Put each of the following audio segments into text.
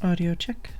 Audio check.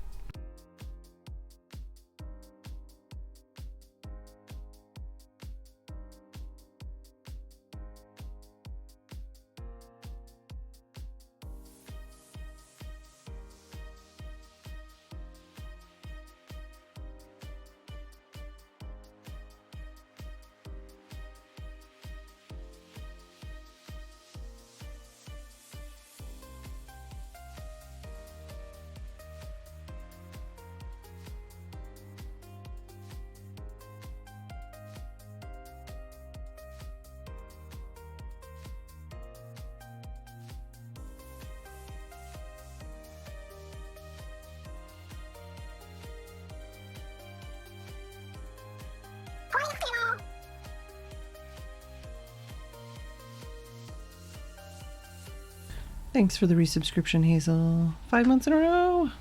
Thanks for the resubscription, Hazel. 5 months in a row.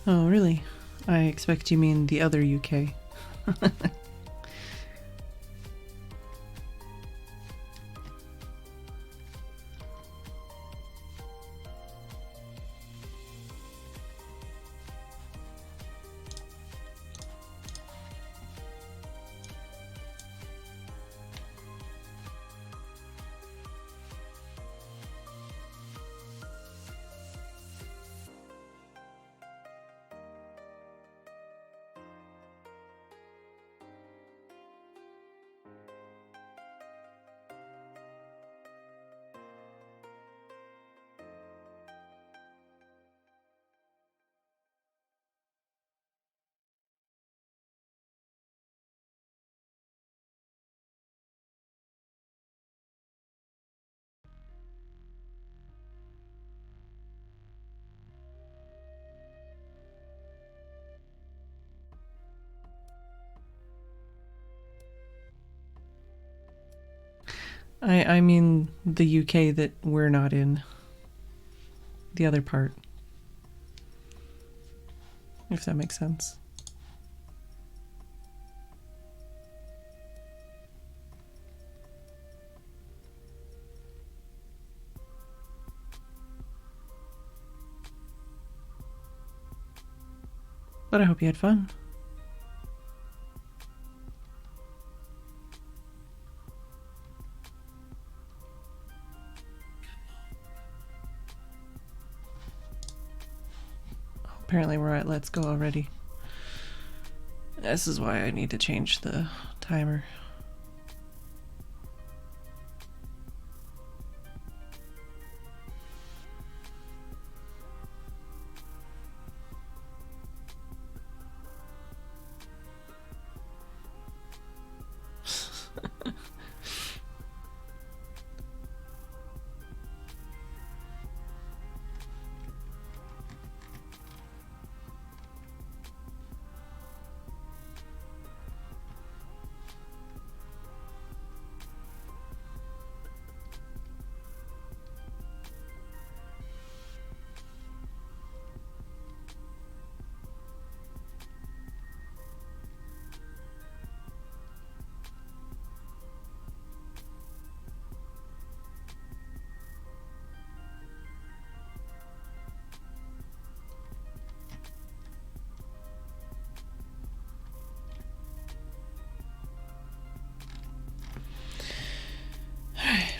Oh, really? I expect you mean the other UK. I mean the UK that we're not in. The other part. If that makes sense. But I hope you had fun. Apparently we're at Let's Go already. This is why I need to change the timer.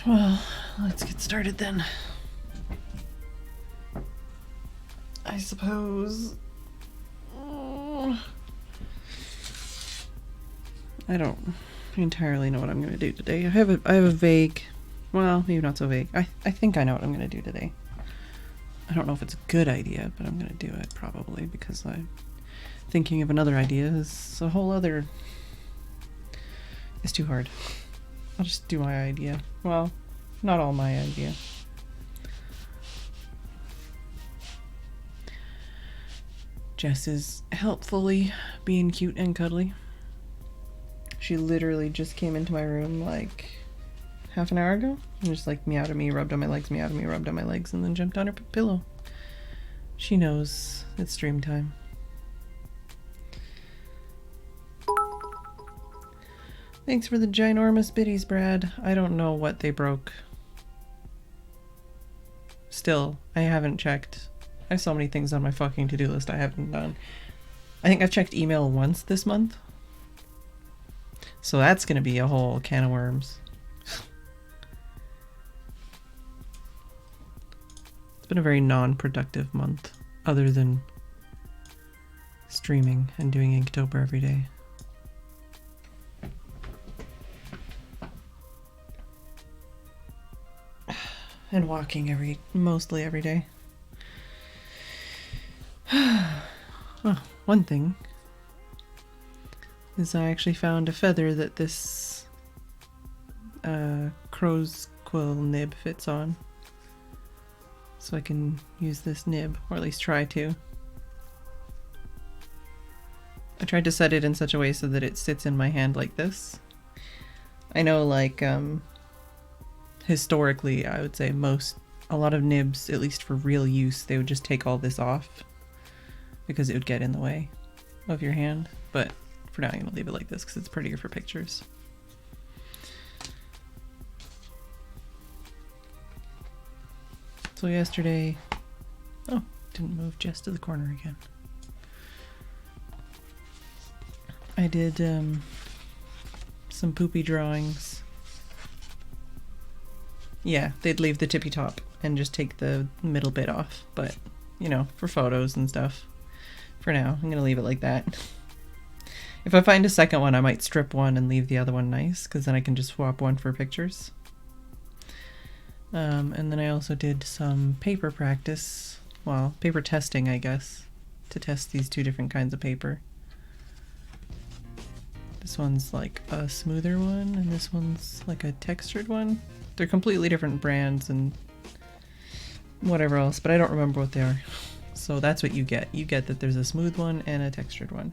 Well, let's get started then. I suppose. I don't entirely know what I'm going to do today. I have a vague, well, maybe not so vague. I think I know what I'm going to do today. I don't know if it's a good idea, but I'm going to do it probably because thinking of another idea is a whole other. It's too hard. I'll just do my idea. Well, not all my idea. Jess is helpfully being cute and cuddly. She literally just came into my room like half an hour ago and just like meowed at me, rubbed on my legs, meowed at me, rubbed on my legs, and then jumped on her pillow. She knows it's stream time. Thanks for the ginormous biddies, Brad. I don't know what they broke. Still, I haven't checked. I have so many things on my fucking to-do list I haven't done. I think I've checked email once this month. So that's gonna be a whole can of worms. It's been a very non-productive month, other than streaming and doing Inktober every day. And walking mostly every day. Oh, one thing is I actually found a feather that this crow's quill nib fits on. So I can use this nib, or at least try to. I tried to set it in such a way so that it sits in my hand like this. I know, like, historically, I would say a lot of nibs, at least for real use, they would just take all this off because it would get in the way of your hand. But for now, I'm gonna leave it like this because it's prettier for pictures. So yesterday, oh, didn't move Jess to the corner again. I did some poopy drawings. Yeah, they'd leave the tippy top and just take the middle bit off, but you know, for photos and stuff. For now, I'm gonna leave it like that. If I find a second one, I might strip one and leave the other one nice, because then I can just swap one for pictures. And then I also did some paper practice, well, paper testing, I guess, to test these two different kinds of paper. This one's like a smoother one, and this one's like a textured one. They're completely different brands and whatever else, but I don't remember what they are. So that's what you get. You get that there's a smooth one and a textured one.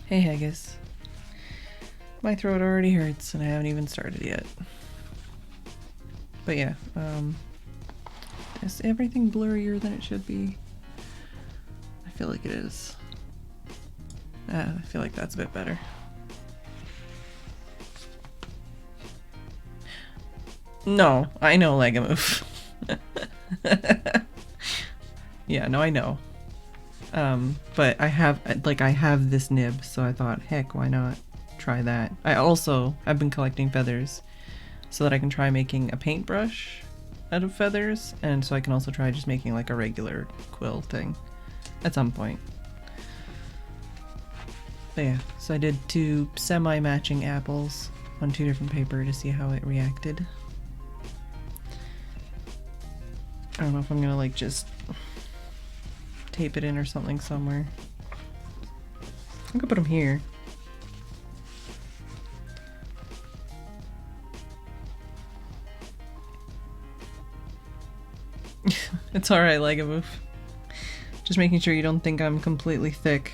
Hey Haggis. My throat already hurts and I haven't even started yet. But yeah, is everything blurrier than it should be? I feel like it is. I feel like that's a bit better. No, I know Legamove. Yeah, no, I know. But I have this nib, so I thought, heck, why not try that? I've been collecting feathers so that I can try making a paintbrush out of feathers, and so I can also try just making like a regular quill thing at some point. But yeah, so I did 2 semi-matching apples on 2 different paper to see how it reacted. I don't know if I'm gonna like just tape it in or something somewhere. I'm gonna put them here. It's alright, Legamove. Just making sure you don't think I'm completely thick.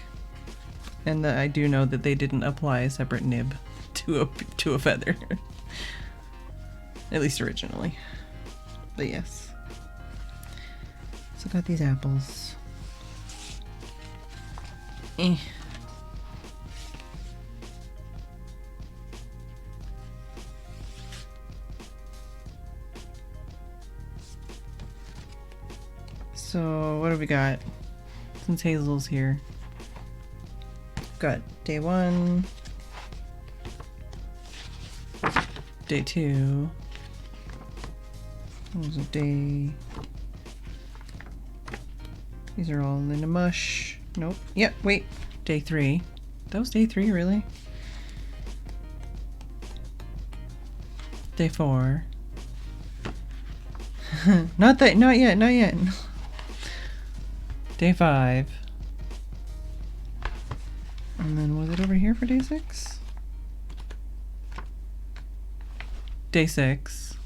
And that I do know that they didn't apply a separate nib to a feather. At least originally. But yes. So got these apples. So what have we got? Since Hazel's here. Got day 1, day 2, What was a day? These are all in a mush. Nope. Yep, wait. Day 3. That was day 3, really? Day 4. Not yet, not yet. Day 5. And then was it over here for day 6? Day 6.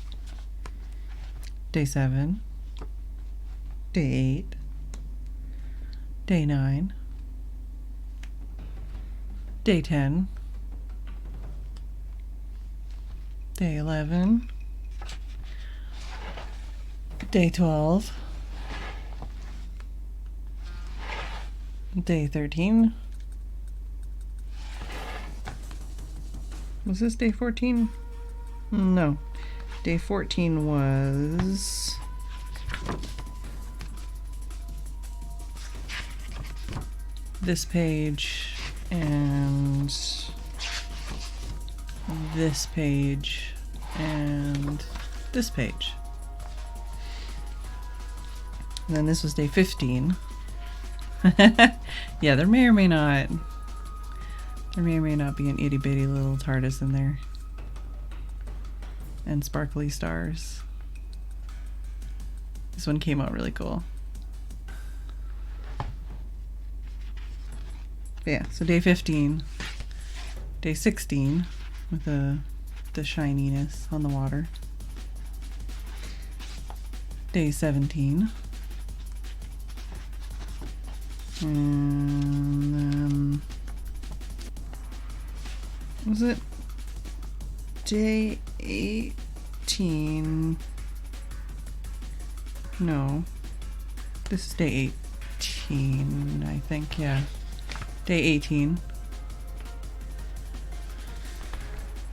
Day 7. Day 8. Day 9. Day 10. Day 11. Day 12. Day 13. Was this day 14? No. Day 14 was... this page and this page and this page. And then this was day 15. Yeah, there may or may not be an itty bitty little TARDIS in there. And sparkly stars. This one came out really cool. But yeah, so day 15. Day 16 with the shininess on the water. Day 17. And then... was it day 18? No. This is day 18, I think, yeah. Day 18.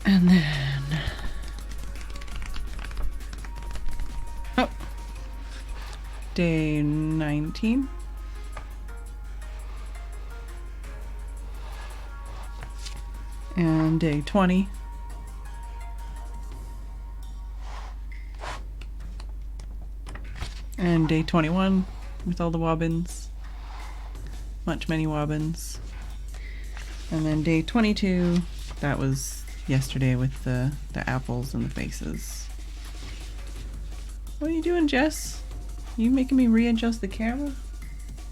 And then... oh! Day 19. And day 20. And day 21 with all the wobbins. Many wobbins. And then day 22, that was yesterday with the apples and the faces. What are you doing, Jess? You making me readjust the camera?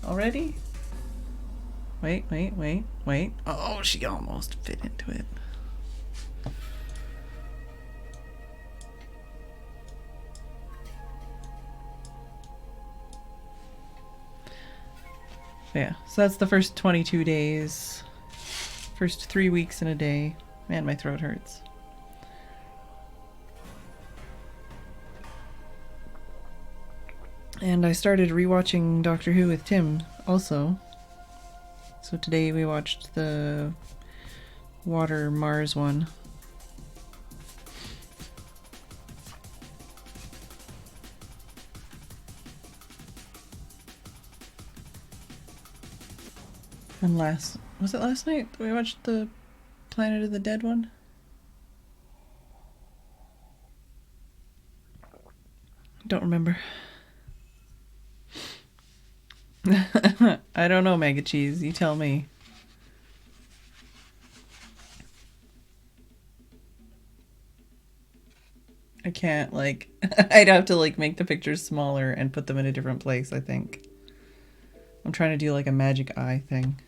Already? Wait. Oh, she almost fit into it. Yeah, so that's the first 22 days. First 3 weeks in a day. Man, my throat hurts. And I started rewatching Doctor Who with Tim also. So today we watched the Water Mars one. And was it last night that we watched the Planet of the Dead one? Don't remember. I don't know, Mega Cheese. You tell me. I can't, like... I'd have to, like, make the pictures smaller and put them in a different place, I think. I'm trying to do, like, a magic eye thing.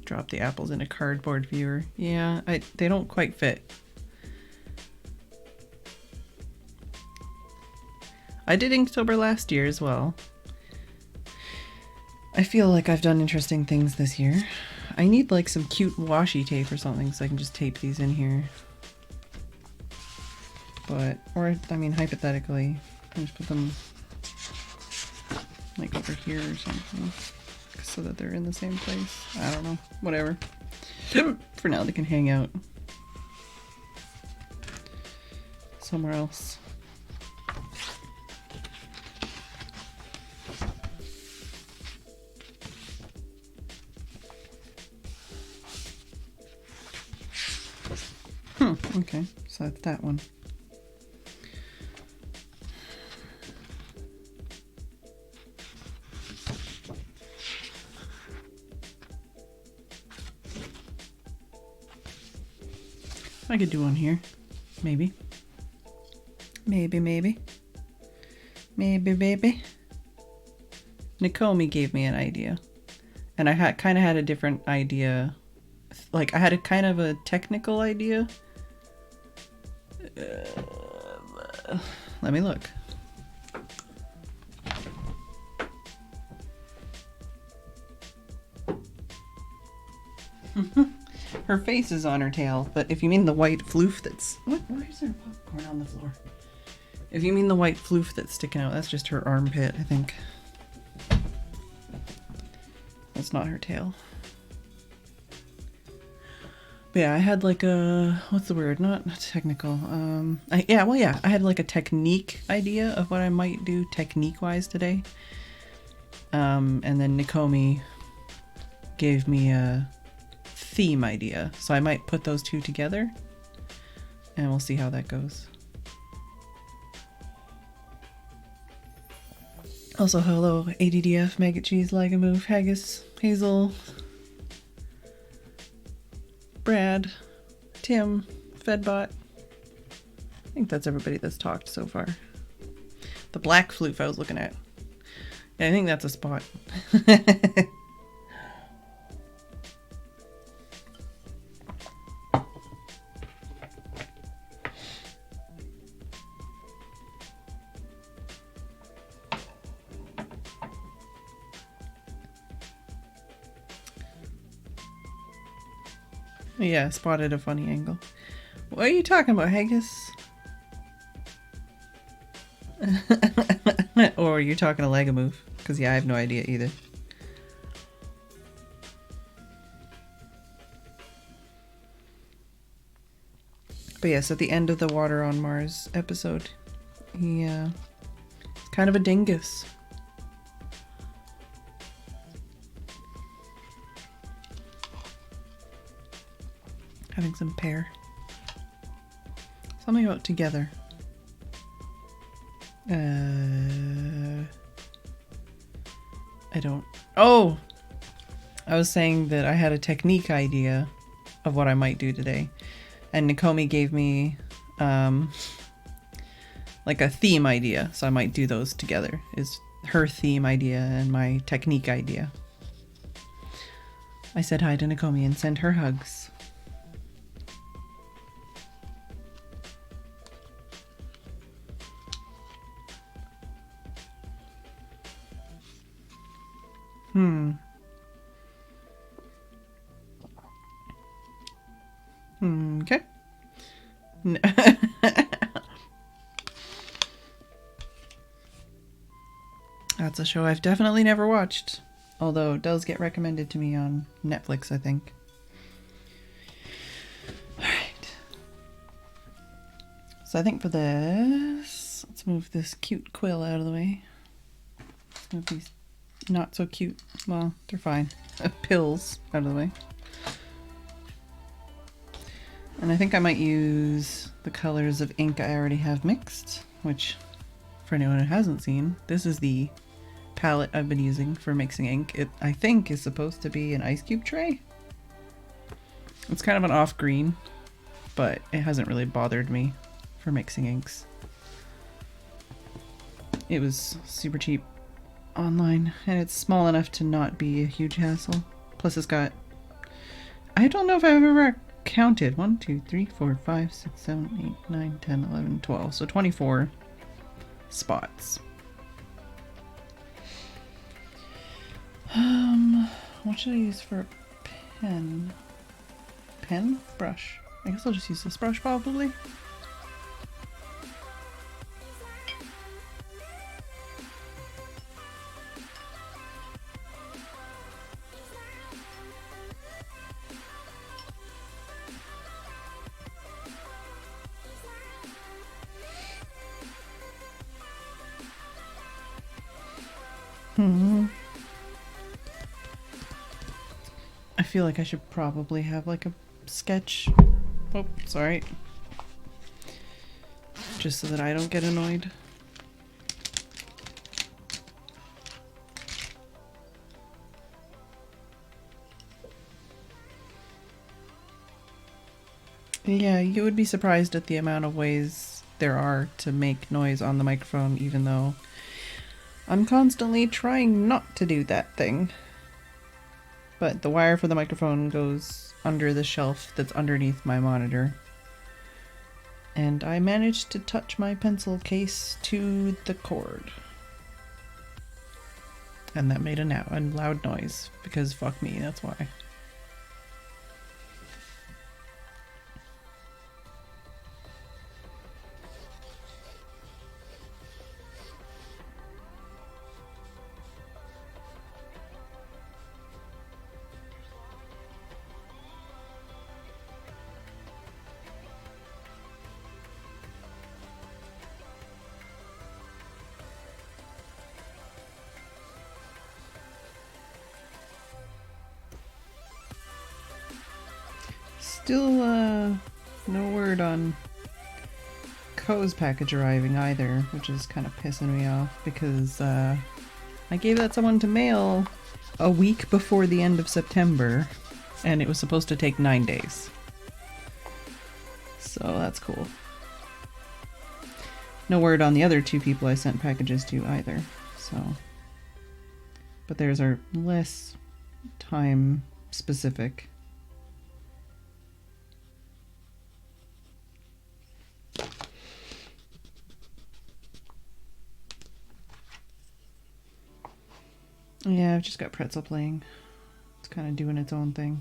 Drop the apples in a cardboard viewer. Yeah, they don't quite fit. I did Inktober last year as well. I feel like I've done interesting things this year. I need like some cute washi tape or something so I can just tape these in here. But, or, I mean, hypothetically, I just put them like over here or something so that they're in the same place. I don't know. Whatever. For now, they can hang out somewhere else. Okay, so that's that one. I could do one here. Maybe. Maybe. Maybe, baby. Nakomi gave me an idea. And I kind of had a different idea. Like, I had a kind of a technical idea. Let me look. Her face is on her tail, but if you mean the white floof that's... What? Why is there popcorn on the floor? If you mean the white floof that's sticking out, that's just her armpit, I think. That's not her tail. But yeah, I had like a... What's the word? Not technical. I had like a technique idea of what I might do technique-wise today. And then Nakomi gave me a theme idea. So I might put those two together. And we'll see how that goes. Also, hello, ADDF, Maggot Cheese, Lagamove, Haggis, Hazel, Brad, Tim, Fedbot. I think that's everybody that's talked so far. The black floof I was looking at. Yeah, I think that's a spot. Yeah, spotted a funny angle. What are you talking about, Haggis? Or are you talking a Lagamove? Because yeah, I have no idea either. But yes, at the end of the Water on Mars episode, he's kind of a dingus. Having some pear. Something about together. I don't... Oh! I was saying that I had a technique idea of what I might do today. And Nakomi gave me, like a theme idea. So I might do those together. Is her theme idea and my technique idea. I said hi to Nakomi and send her hugs. Okay. That's a show I've definitely never watched. Although it does get recommended to me on Netflix, I think. Alright. So I think for this, let's move this cute quill out of the way. Let's move these not so cute, well, they're fine, pills out of the way. And I think I might use the colors of ink I already have mixed, which, for anyone who hasn't seen, this is the palette I've been using for mixing ink. It, I think, is supposed to be an ice cube tray. It's kind of an off green, but it hasn't really bothered me for mixing inks. It was super cheap online, and it's small enough to not be a huge hassle. Plus it's got... I don't know if I've ever counted 1, 2, 3, 4, 5, 6, 7, 8, 9, 10, 11, 12. So 24 spots. What should I use for a pen? Pen? Brush. I guess I'll just use this brush probably. I feel like I should probably have like a sketch. Oh, sorry. just so that I don't get annoyed. Yeah, you would be surprised at the amount of ways there are to make noise on the microphone, even though I'm constantly trying not to do that thing. But the wire for the microphone goes under the shelf that's underneath my monitor. And I managed to touch my pencil case to the cord. And that made a loud noise, because fuck me, that's why. Still, no word on Co's package arriving either, which is kind of pissing me off because, I gave that someone to mail a week before the end of September, and it was supposed to take 9 days. So that's cool. No word on the other 2 people I sent packages to either, so. But theirs are less time specific. Yeah, I've just got Pretzel playing. It's kind of doing its own thing.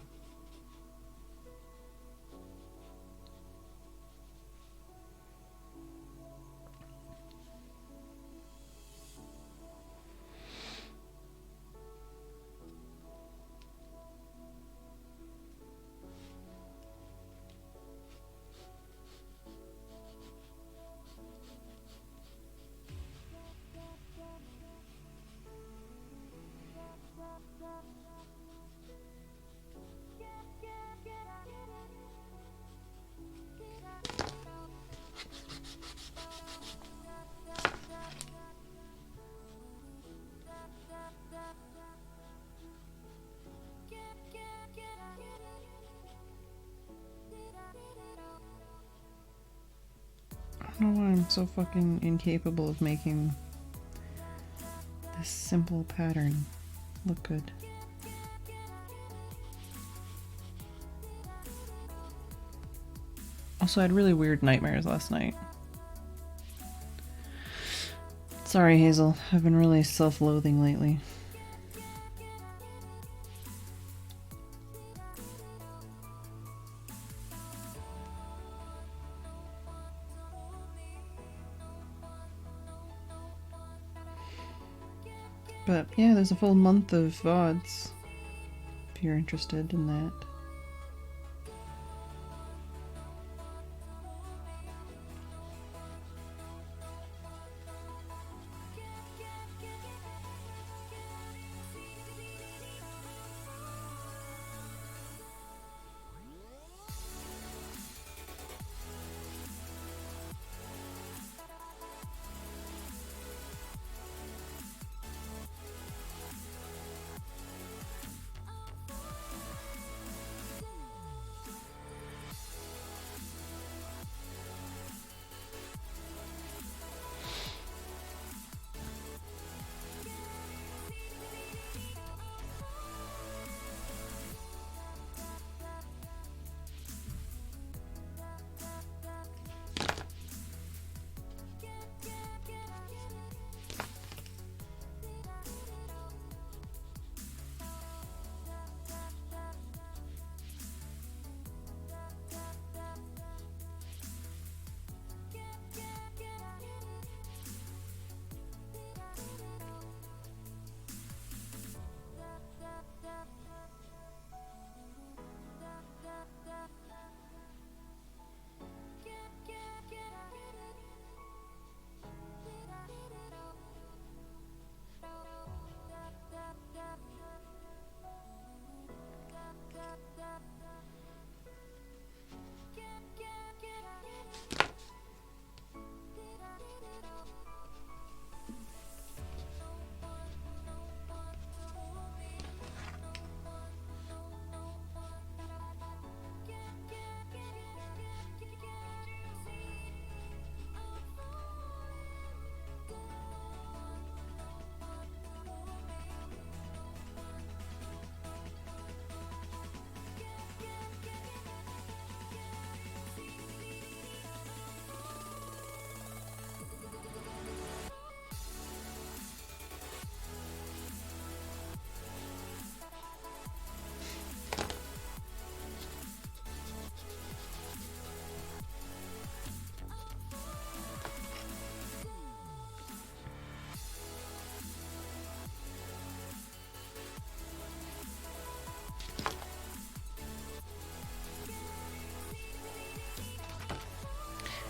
I don't know why I'm so fucking incapable of making this simple pattern look good. Also, I had really weird nightmares last night. Sorry, Hazel. I've been really self-loathing lately. But yeah, there's a full month of VODs if you're interested in that.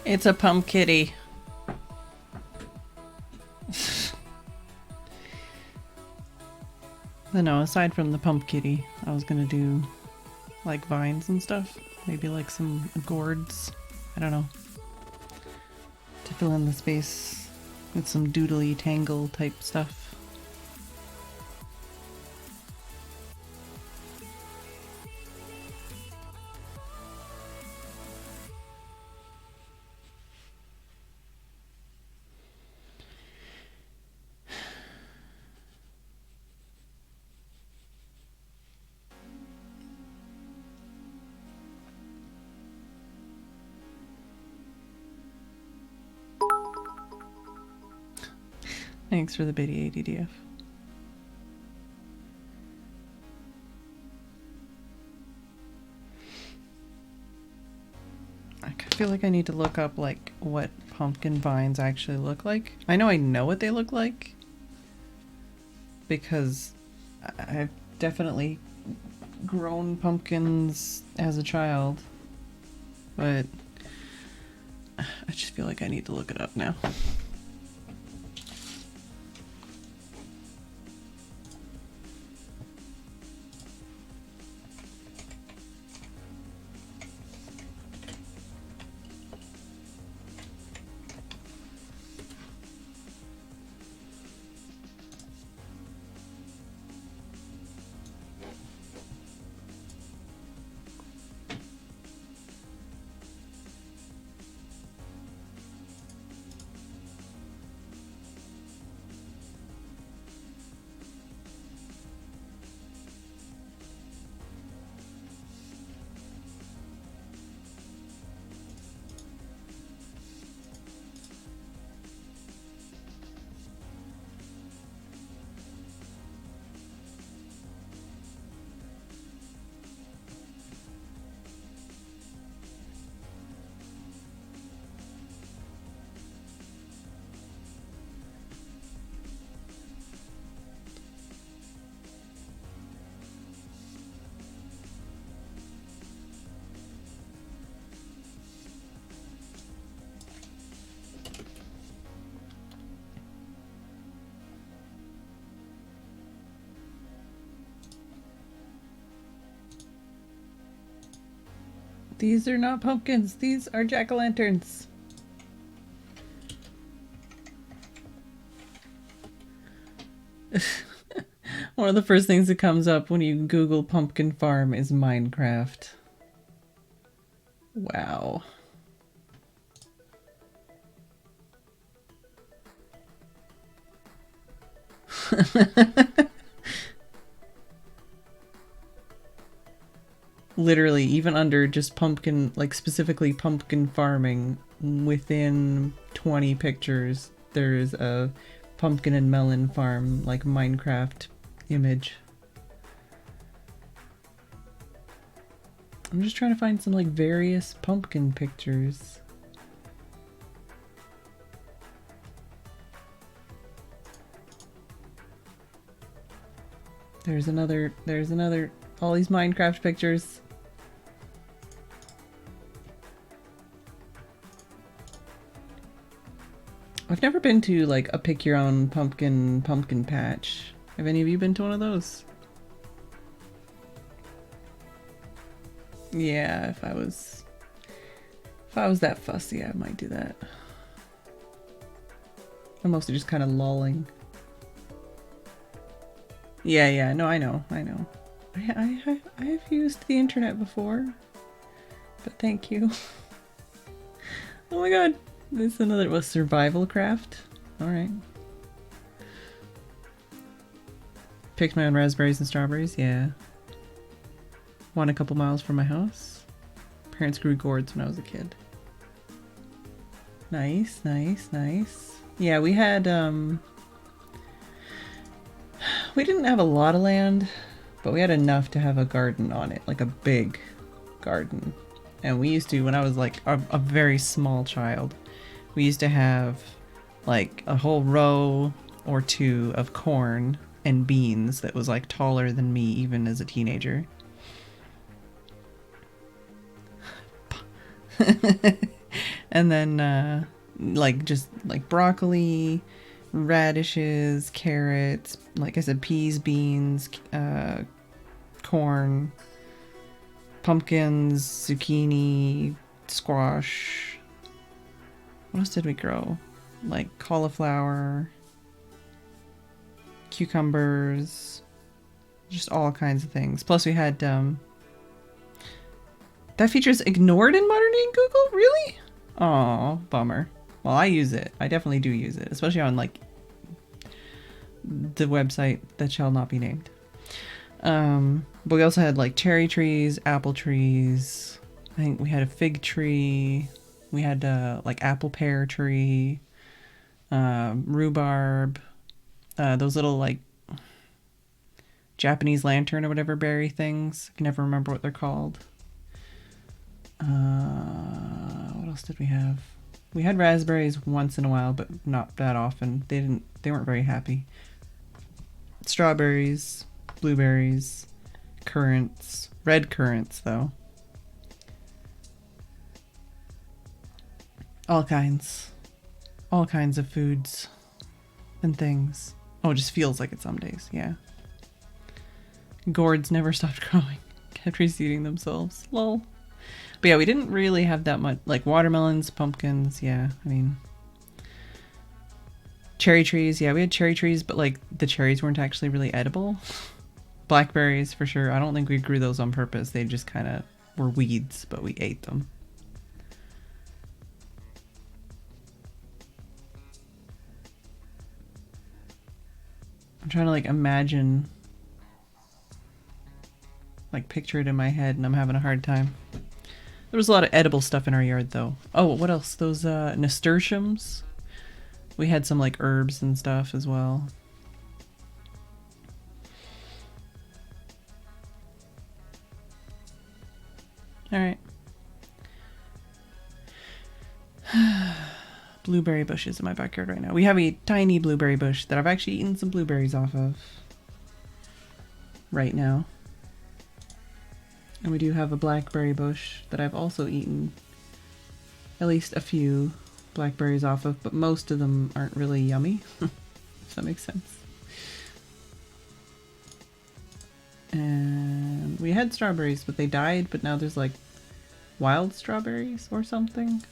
It's a pump kitty. No, aside from the pump kitty, I was gonna do like vines and stuff. Maybe like some gourds. I don't know. To fill in the space with some doodly tangle type stuff. Thanks for the bitty ADDF. I feel like I need to look up like what pumpkin vines actually look like. I know what they look like because I've definitely grown pumpkins as a child, but I just feel like I need to look it up now. These are not pumpkins, these are jack-o'-lanterns. One of the first things that comes up when you Google pumpkin farm is Minecraft. Wow. Literally, even under just pumpkin, like specifically pumpkin farming, within 20 pictures, there's a pumpkin and melon farm, like Minecraft image. I'm just trying to find some like various pumpkin pictures. There's another, all these Minecraft pictures. I've never been to like a pick your own pumpkin patch. Have any of you been to one of those? Yeah, if I was that fussy, I might do that. I'm mostly just kind of lolling. Yeah, no, I know. I've used the internet before, but thank you. Oh my god, this is another, was survival craft. All right. Picked my own raspberries and strawberries. Yeah. Won a couple miles from my house. Parents grew gourds when I was a kid. Nice. Yeah, we had we didn't have a lot of land, but we had enough to have a garden on it, like a big garden. And we used to, when I was like a very small child, we used to have like a whole row or two of corn and beans that was like taller than me even as a teenager. And then like just like broccoli, radishes, carrots, like I said, peas, beans, corn, pumpkins, zucchini, squash. What else did we grow? Like cauliflower, cucumbers, just all kinds of things. Plus we had that feature's ignored in modern day Google? Really? Oh, bummer. Well, I use it. I definitely do use it, especially on like the website that shall not be named. But we also had like cherry trees, apple trees. I think we had a fig tree. We had like apple pear tree, rhubarb, those little like Japanese lantern or whatever berry things. I can never remember what they're called. What else did we have? We had raspberries once in a while, but not that often. They weren't very happy. Strawberries, blueberries, currants, red currants though. All kinds of foods and things. Oh, it just feels like it some days, yeah. Gourds never stopped growing, kept reseeding themselves. Lol. But yeah, we didn't really have that much, like watermelons, pumpkins, yeah, I mean. Cherry trees, yeah, we had cherry trees, but like the cherries weren't actually really edible. Blackberries, for sure. I don't think we grew those on purpose. They just kind of were weeds, but we ate them. I'm trying to like imagine, like picture it in my head, and I'm having a hard time. There was a lot of edible stuff in our yard though. Oh, what else? Those nasturtiums. We had some like herbs and stuff as well. All right. Blueberry bushes in my backyard right now. We have a tiny blueberry bush that I've actually eaten some blueberries off of right now. And we do have a blackberry bush that I've also eaten at least a few blackberries off of, but most of them aren't really yummy, if that makes sense. And we had strawberries, but they died, but now there's like wild strawberries or something.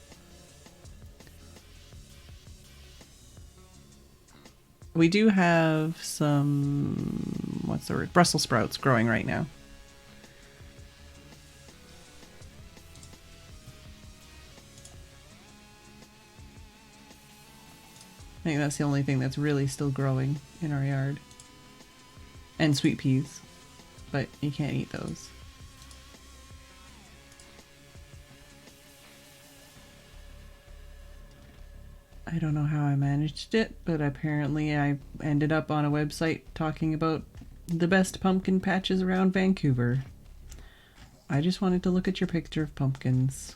We do have some, what's the word? Brussels sprouts growing right now. I think that's the only thing that's really still growing in our yard. And sweet peas, but you can't eat those. I don't know how I managed it, but apparently I ended up on a website talking about the best pumpkin patches around Vancouver. I just wanted to look at your picture of pumpkins.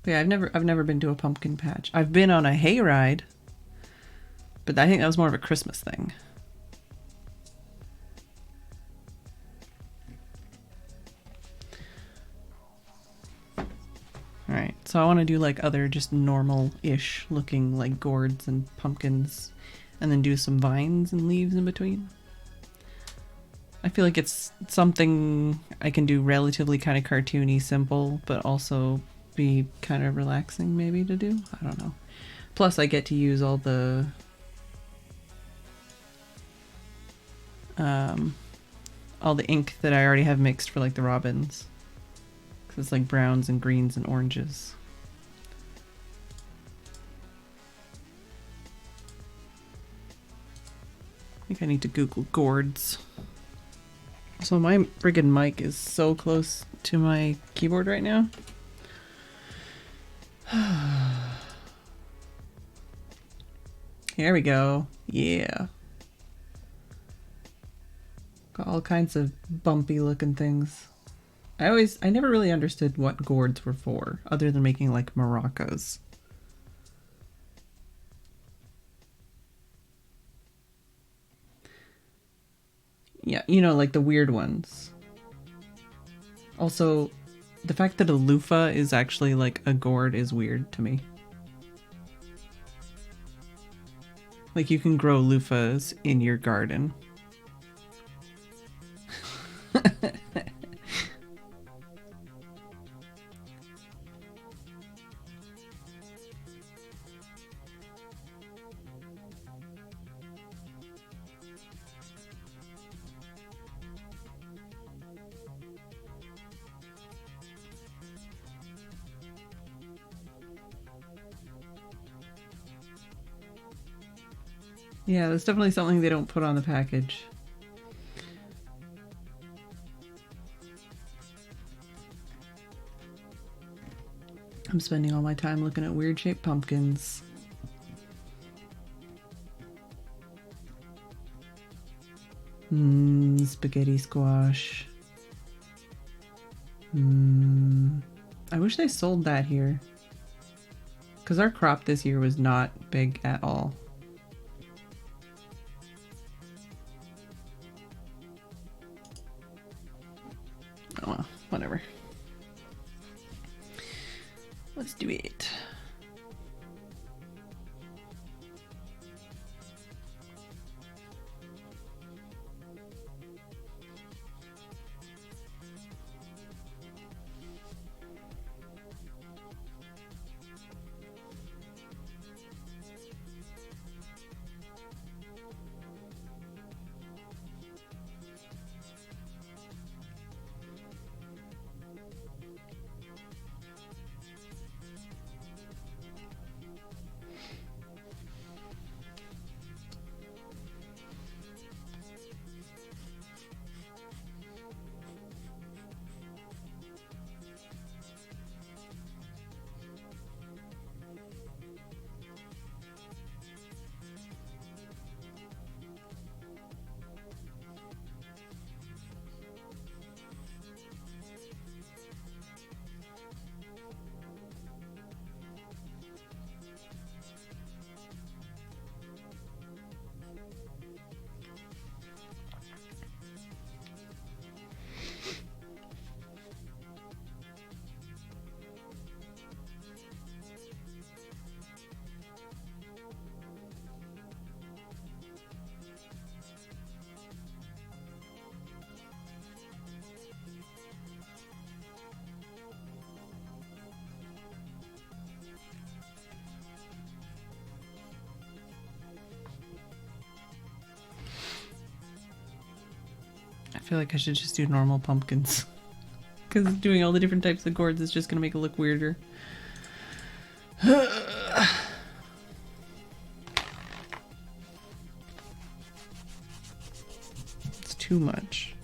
But yeah, I've never been to a pumpkin patch. I've been on a hayride, but I think that was more of a Christmas thing. Alright, so I want to do like other just normal-ish looking like gourds and pumpkins, and then do some vines and leaves in between. I feel like it's something I can do relatively kind of cartoony, simple, but also be kind of relaxing maybe to do. I don't know. Plus I get to use all the ink that I already have mixed for like the robins. Because it's like browns and greens and oranges. I think I need to Google gourds. So my friggin' mic is so close to my keyboard right now. Here we go. Yeah. Got all kinds of bumpy looking things. I never really understood what gourds were for, other than making like maracas. Yeah, you know, like the weird ones. Also, the fact that a loofah is actually like a gourd is weird to me. Like, you can grow loofahs in your garden. Yeah, that's definitely something they don't put on the package. I'm spending all my time looking at weird shaped pumpkins. Spaghetti squash. I wish they sold that here. Because our crop this year was not big at all. Oh well, whatever. Let's do it. I feel like I should just do normal pumpkins. Because doing all the different types of gourds is just going to make it look weirder. It's too much.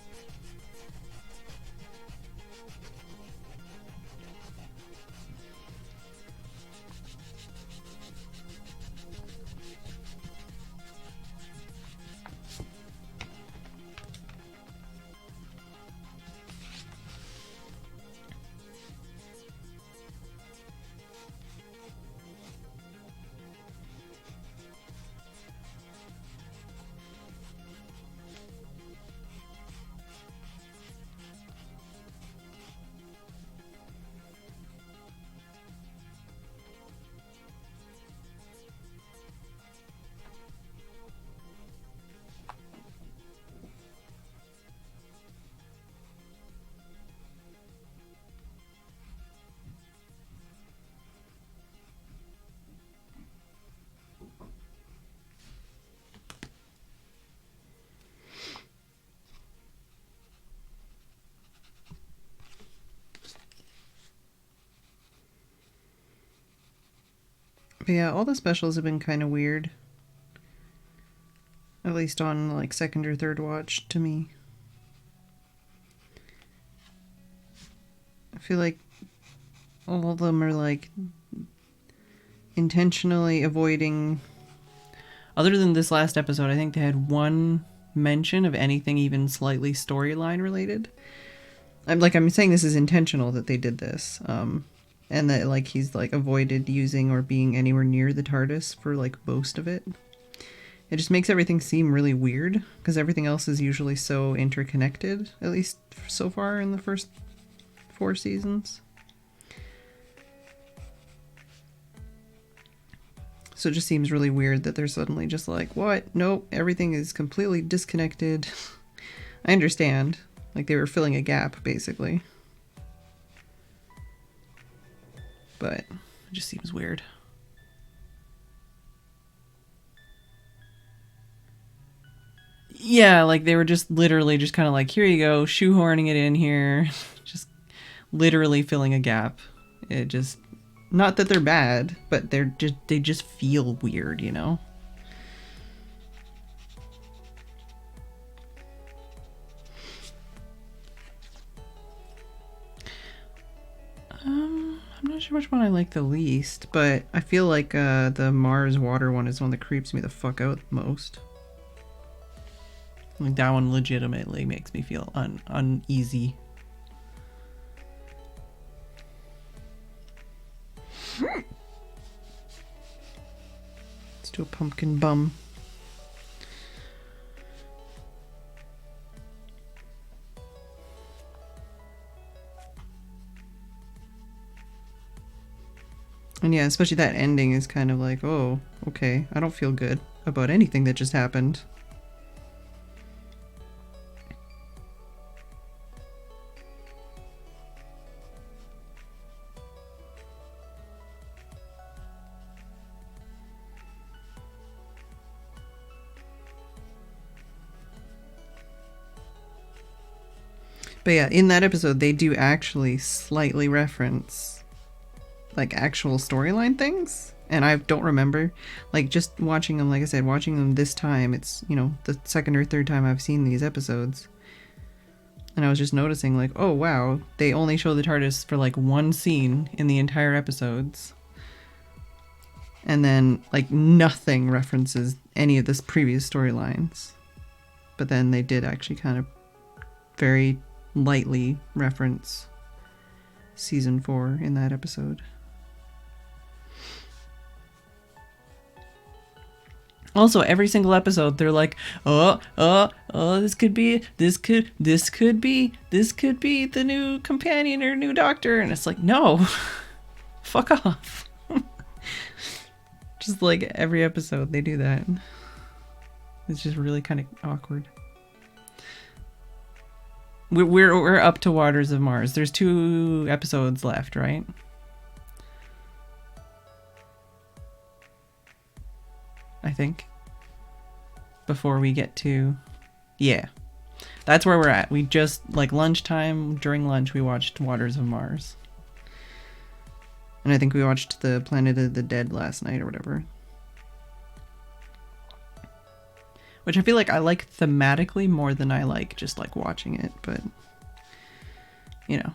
But yeah, all the specials have been kind of weird. At least on like second or third watch to me. I feel like all of them are like intentionally avoiding, other than this last episode, I think they had one mention of anything even slightly storyline related. I'm saying this is intentional that they did this. And that like he's like avoided using or being anywhere near the TARDIS for like most of it. It just makes everything seem really weird because everything else is usually so interconnected, at least so far in the first 4 seasons. So it just seems really weird that they're suddenly just like, what? Nope, everything is completely disconnected. I understand. Like they were filling a gap, basically. But it just seems weird. Yeah, like they were just literally just kind of like, here you go, shoehorning it in here. Just literally filling a gap. It just, not that they're bad, but they just feel weird, you know? I'm not sure which one I like the least, but I feel like the Mars water one is the one that creeps me the fuck out most. Like that one legitimately makes me feel uneasy. Let's do a pumpkin bum. And yeah, especially that ending is kind of like, oh, okay, I don't feel good about anything that just happened. But yeah, in that episode, they do actually slightly reference like actual storyline things. And I don't remember, like just watching them, like I said, watching them this time, it's, you know, the second or third time I've seen these episodes. And I was just noticing like, oh wow, they only show the TARDIS for like one scene in the entire episodes. And then like nothing references any of this previous storylines. But then they did actually kind of very lightly reference season 4 in that episode. Also, every single episode, they're like, oh, this could be the new companion or new doctor. And it's like, no, fuck off. Just like every episode, they do that. It's just really kind of awkward. We're up to Waters of Mars. There's 2 episodes left, right? I think. Before we get to... Yeah. That's where we're at. We just, like lunchtime, during lunch, we watched Waters of Mars. And I think we watched the Planet of the Dead last night or whatever. Which I feel like I like thematically more than I like just like watching it, but you know.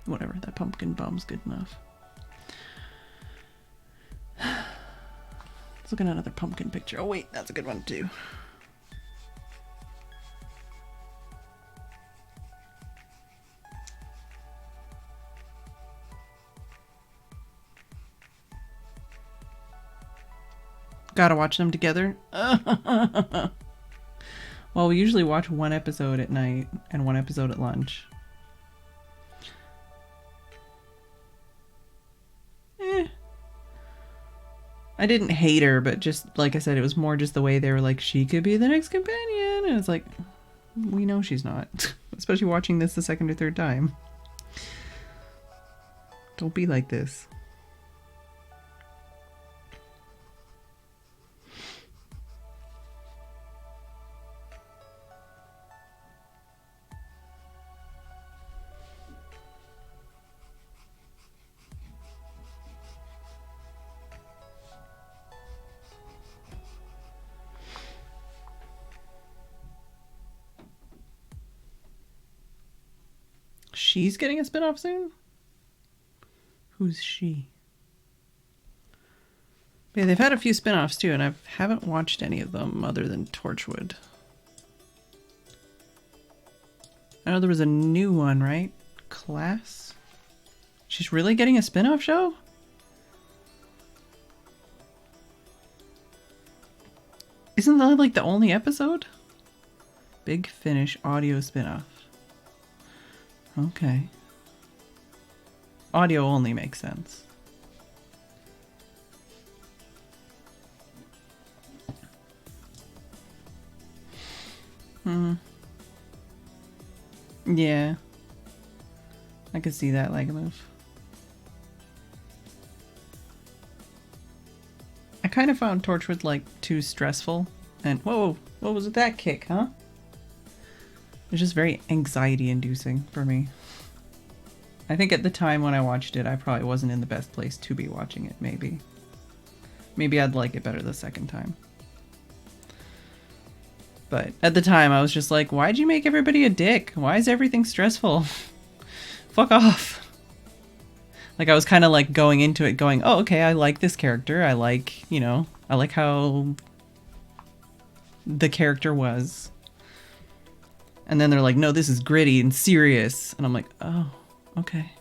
Whatever, that pumpkin bum's good enough. Let's look at another pumpkin picture. Oh wait, that's a good one too. Gotta watch them together. Well, we usually watch one episode at night and one episode at lunch. I didn't hate her, but just like I said, it was more just the way they were like, she could be the next companion. And it's like, we know she's not. Especially watching this the second or third time. Don't be like this. She's getting a spinoff soon? Who's she? Yeah, they've had a few spinoffs too, and I haven't watched any of them other than Torchwood. I know there was a new one, right? Class? She's really getting a spinoff show? Isn't that like the only episode? Big Finish audio spinoff. Okay. Audio only makes sense. Yeah. I could see that leg move. I kind of found Torchwood like too stressful. And whoa, what was that kick, huh? It was just very anxiety inducing for me. I think at the time when I watched it, I probably wasn't in the best place to be watching it, maybe. Maybe I'd like it better the second time. But at the time, I was just like, why'd you make everybody a dick? Why is everything stressful? Fuck off. Like, I was kind of like going into it going, oh, okay, I like this character. I like, you know, I like how the character was. And then they're like, no, this is gritty and serious. And I'm like, oh, okay.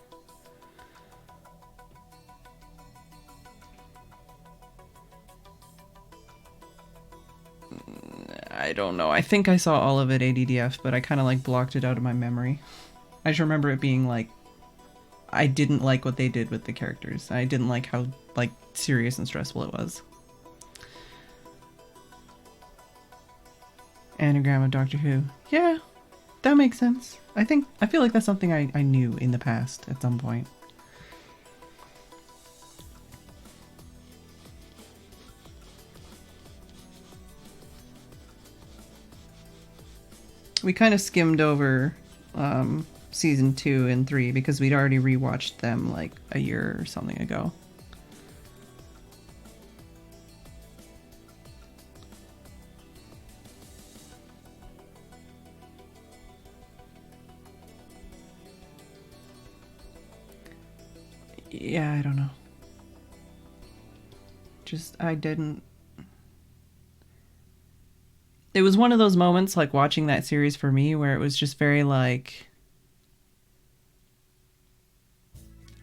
I don't know. I think I saw all of it ADDF, but I kind of like blocked it out of my memory. I just remember it being like, I didn't like what they did with the characters. I didn't like how like serious and stressful it was. Anagram of Doctor Who. Yeah, that makes sense. I feel like that's something I knew in the past at some point. We kind of skimmed over season 2 and 3 because we'd already rewatched them like a year or something ago. Yeah, I don't know. I didn't. It was one of those moments like watching that series for me where it was just very like,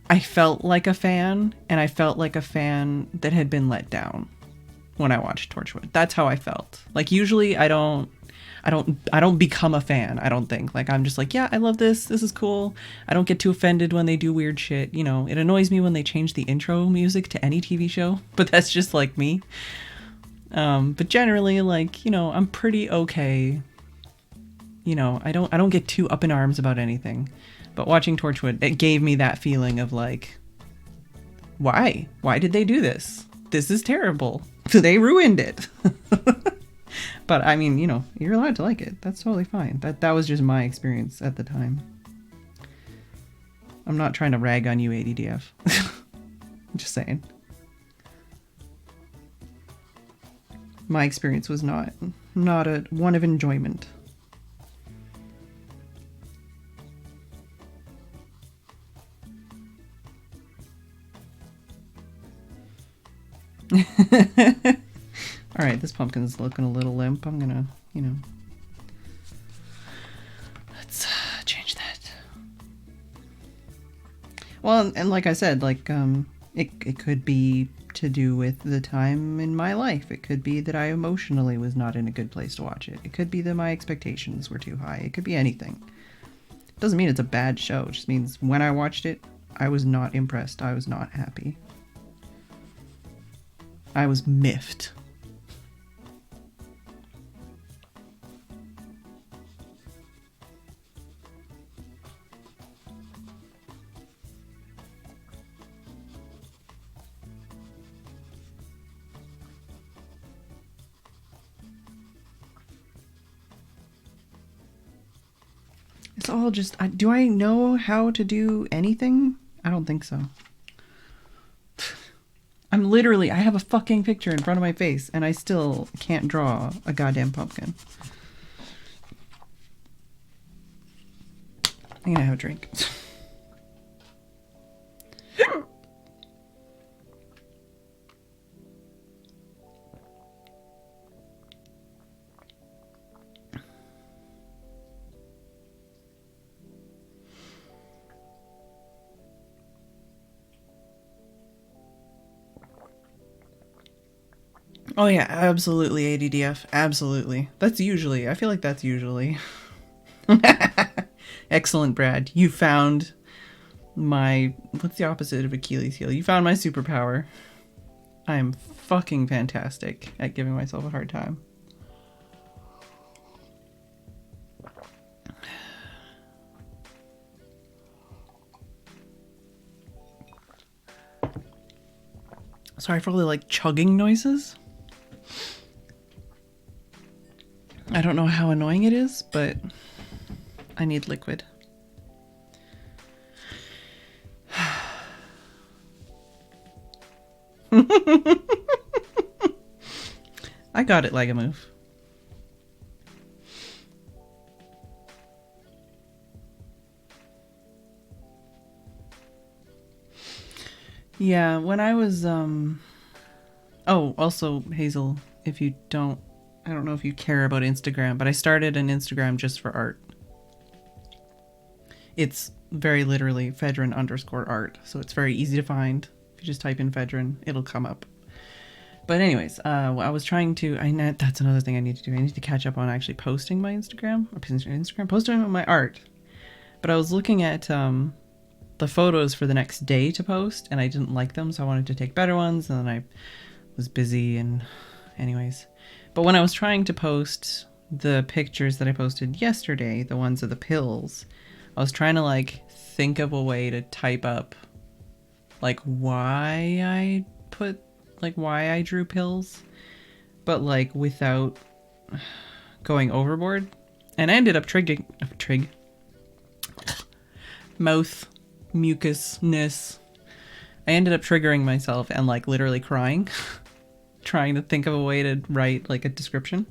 I felt like a fan, and I felt like a fan that had been let down when I watched Torchwood. That's how I felt. Like usually I don't become a fan, I don't think. Like I'm just like, yeah, I love this. This is cool. I don't get too offended when they do weird shit. You know, it annoys me when they change the intro music to any TV show, but that's just like me. But generally, like, you know, I'm pretty okay. You know, I don't get too up in arms about anything. But watching Torchwood, it gave me that feeling of like, why? Why did they do this? This is terrible. They ruined it. But I mean, you know, you're allowed to like it. That's totally fine. That was just my experience at the time. I'm not trying to rag on you, ADDF. I'm just saying. My experience was not a one of enjoyment. Alright, this pumpkin's looking a little limp. I'm gonna, you know... Let's change that. Well, and like I said, like, it could be to do with the time in my life. It could be that I emotionally was not in a good place to watch it. It could be that my expectations were too high. It could be anything. It doesn't mean it's a bad show. It just means when I watched it, I was not impressed. I was not happy. I was miffed. It's all just... do I know how to do anything? I don't think so. I'm literally... I have a fucking picture in front of my face, and I still can't draw a goddamn pumpkin. I'm gonna have a drink. Oh yeah, absolutely ADDF. Absolutely. That's usually, I feel like that's usually. Excellent, Brad. You found my, what's the opposite of Achilles heel? You found my superpower. I am fucking fantastic at giving myself a hard time. Sorry for all the like chugging noises. I don't know how annoying it is, but I need liquid. I got it, Legamove. Yeah, when I was oh, also Hazel, if you don't, I don't know if you care about Instagram, but I started an Instagram just for art. It's very literally Phedran_art, so it's very easy to find. If you just type in Phedran, it'll come up. But anyways, I was trying to, that's another thing I need to do. I need to catch up on actually posting my Instagram, posting my art. But I was looking at the photos for the next day to post, and I didn't like them, so I wanted to take better ones, and then I was busy, and anyways. But when I was trying to post the pictures that I posted yesterday, the ones of the pills, I was trying to like think of a way to type up like why I drew pills, but like without going overboard. And I ended up mouth mucusness. I ended up triggering myself and like literally crying, trying to think of a way to write like a description.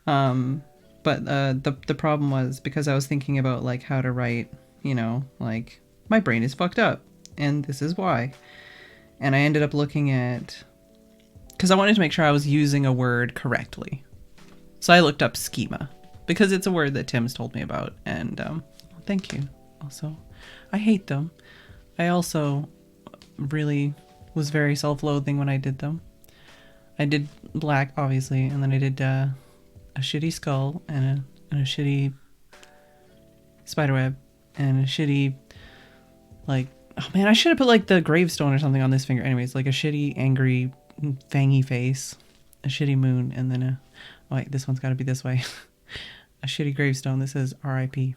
But the problem was because I was thinking about like how to write, you know, like my brain is fucked up and this is why. And I ended up looking at, because I wanted to make sure I was using a word correctly. So I looked up schema because it's a word that Tim's told me about. And thank you. Also, I hate them. I also really was very self-loathing when I did them. I did black, obviously, and then I did a shitty skull and a shitty spiderweb and a shitty, like, oh man, I should have put like the gravestone or something on this finger. Anyways, like a shitty, angry, fangy face, a shitty moon, and then oh wait, this one's got to be this way. A shitty gravestone that says R.I.P.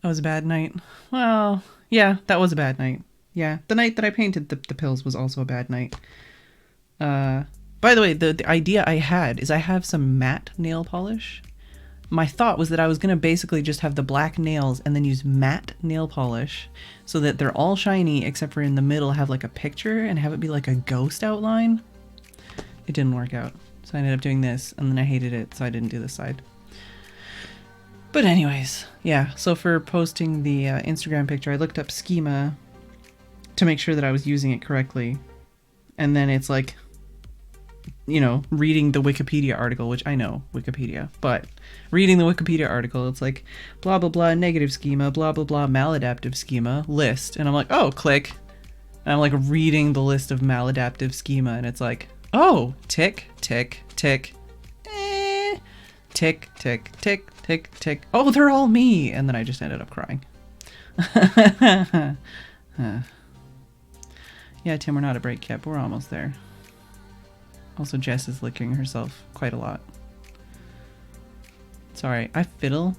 That was a bad night. Well, yeah, that was a bad night. Yeah, the night that I painted the pills was also a bad night. By the way, the idea I had is I have some matte nail polish. My thought was that I was going to basically just have the black nails and then use matte nail polish so that they're all shiny except for in the middle have like a picture and have it be like a ghost outline. It didn't work out. So I ended up doing this and then I hated it, so I didn't do this side. But anyways, yeah, so for posting the Instagram picture, I looked up schema to make sure that I was using it correctly. And then it's like, you know, reading the Wikipedia article, which I know Wikipedia, but reading the Wikipedia article, it's like blah, blah, blah, negative schema, blah, blah, blah, maladaptive schema, list. And I'm like, oh, click. And I'm like reading the list of maladaptive schema. And it's like, oh, tick, tick, tick, tick, tick, tick, tick, tick. Oh, they're all me. And then I just ended up crying. Yeah, Tim, we're not a break yet, but we're almost there. Also, Jess is licking herself quite a lot. Sorry, I fiddle.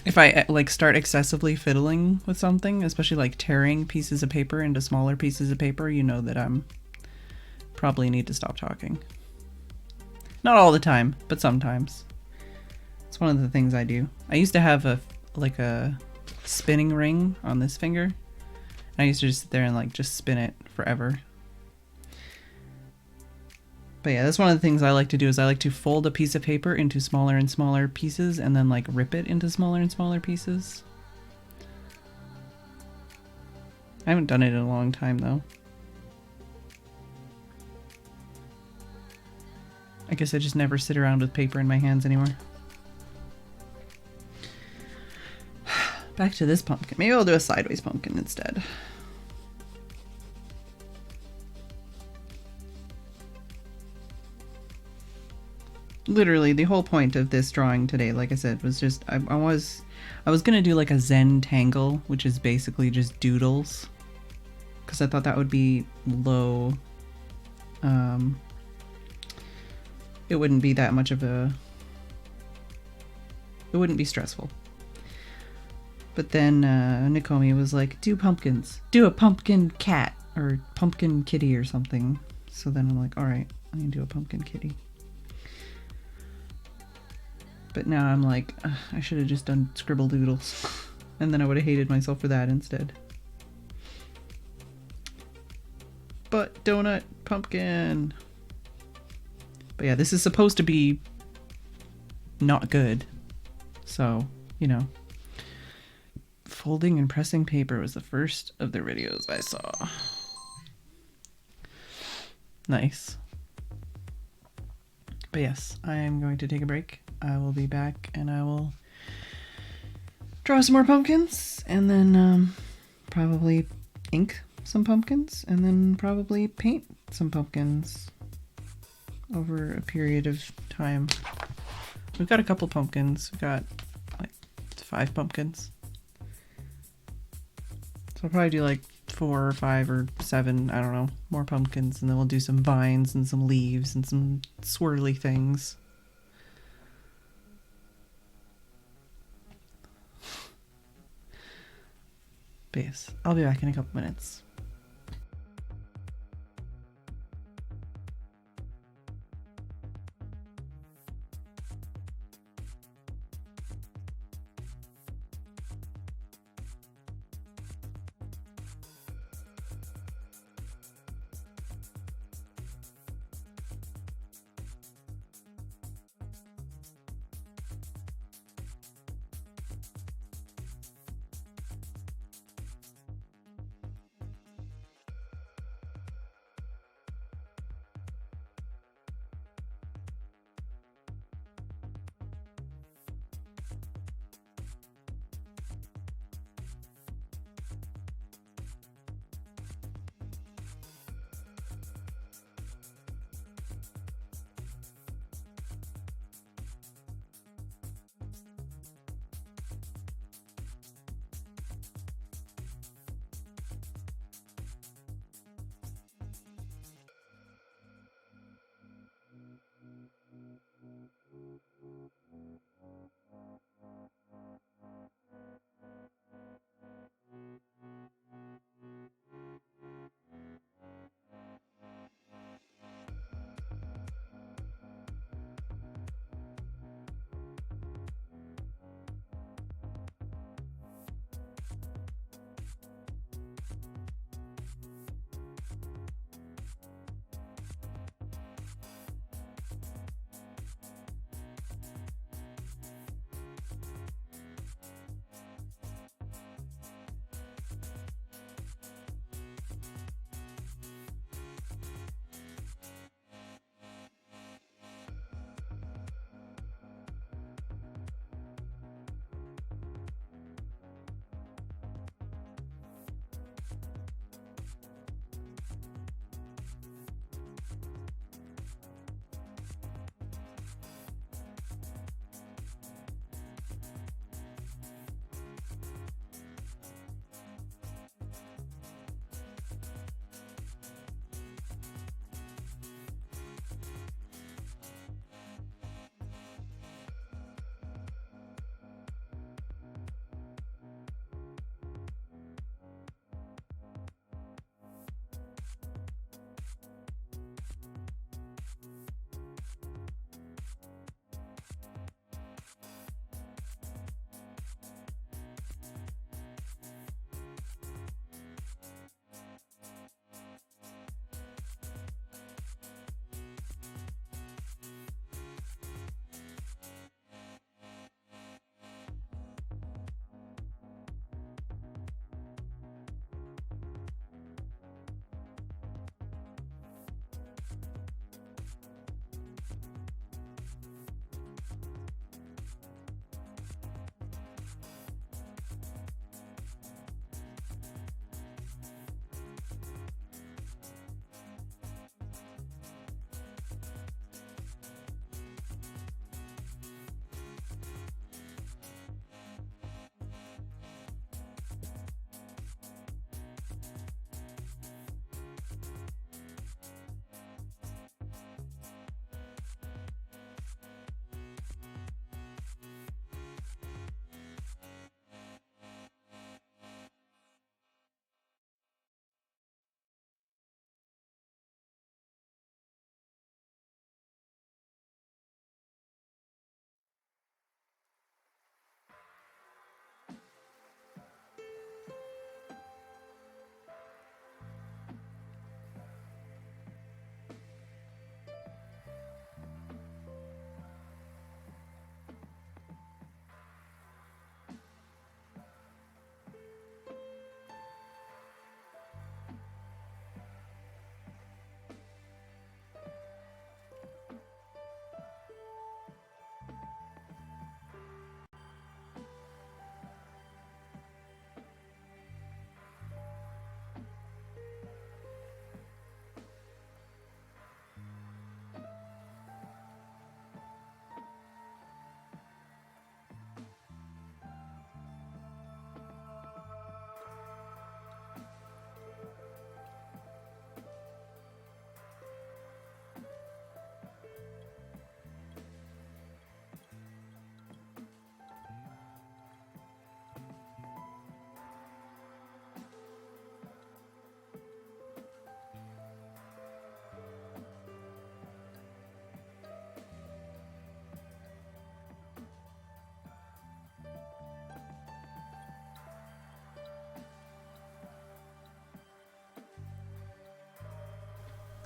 If I like start excessively fiddling with something, especially like tearing pieces of paper into smaller pieces of paper, you know that I'm probably need to stop talking. Not all the time, but sometimes. It's one of the things I do. I used to have a spinning ring on this finger. I used to just sit there and like just spin it forever. But yeah, that's one of the things I like to do is I like to fold a piece of paper into smaller and smaller pieces and then like rip it into smaller and smaller pieces. I haven't done it in a long time though. I guess I just never sit around with paper in my hands anymore. Back to this pumpkin. Maybe I'll do a sideways pumpkin instead. Literally, the whole point of this drawing today, like I said, was just I was gonna do like a Zen tangle, which is basically just doodles, because I thought that would be low. It wouldn't be that much of a. It wouldn't be stressful. But then Nakomi was like, "Do pumpkins. Do a pumpkin cat or pumpkin kitty or something." So then I'm like, "All right, I'm gonna do a pumpkin kitty." But now I'm like, I should have just done scribble doodles. And then I would have hated myself for that instead. But donut, pumpkin. But yeah, this is supposed to be not good. So, you know. Folding and pressing paper was the first of the videos I saw. Nice. But yes, I am going to take a break. I will be back and I will draw some more pumpkins and then probably ink some pumpkins and then probably paint some pumpkins over a period of time. We've got a couple pumpkins. We've got like 5 pumpkins. So I'll probably do like 4 or 5 or 7, I don't know, more pumpkins, and then we'll do some vines and some leaves and some swirly things. But yes, I'll be back in a couple minutes.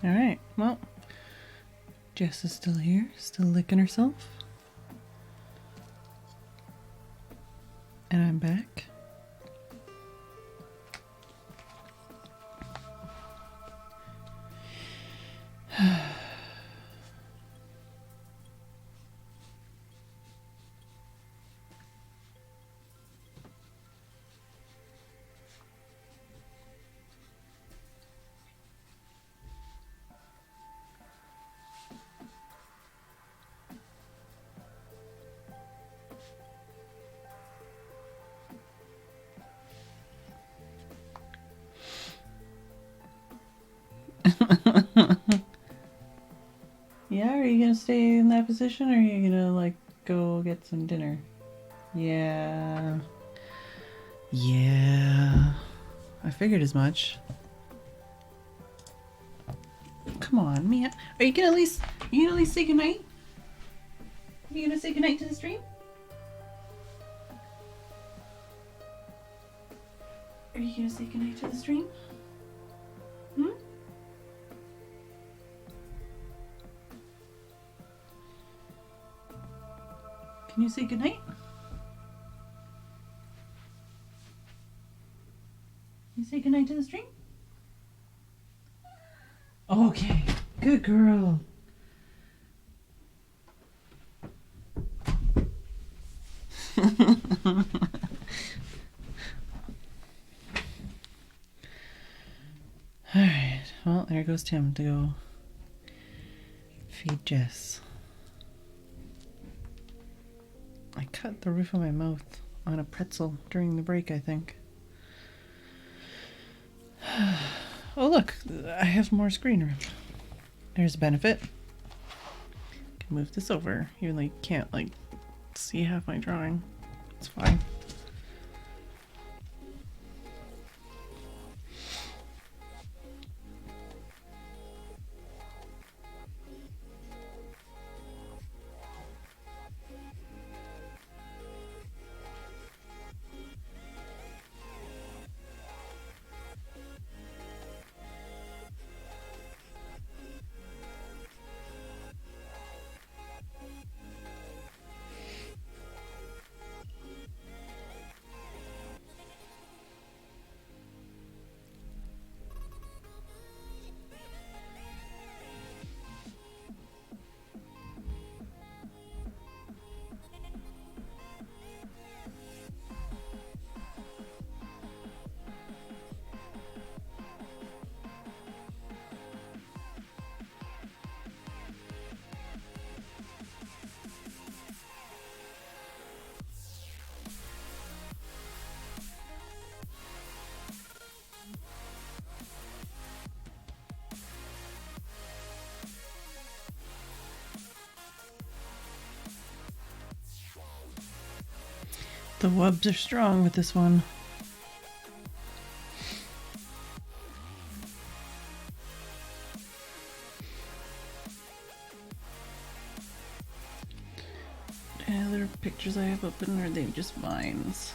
Alright, well, Jess is still here, still licking herself. And I'm back. Yeah, are you gonna stay in that position or are you gonna like go get some dinner? Yeah. Yeah. I figured as much. Come on, Mia. Are you gonna at least say goodnight? Are you gonna say goodnight to the stream? Are you gonna say goodnight to the stream? Hmm? Can you say goodnight? You say goodnight to the stream? Okay. Good girl. Alright, well, there goes Tim to go feed Jess. I cut the roof of my mouth on a pretzel during the break, I think. Oh look, I have more screen room. There's a benefit. Can move this over. You like can't like see half my drawing. It's fine. The wubs are strong with this one. Any other pictures I have open, or are they just vines?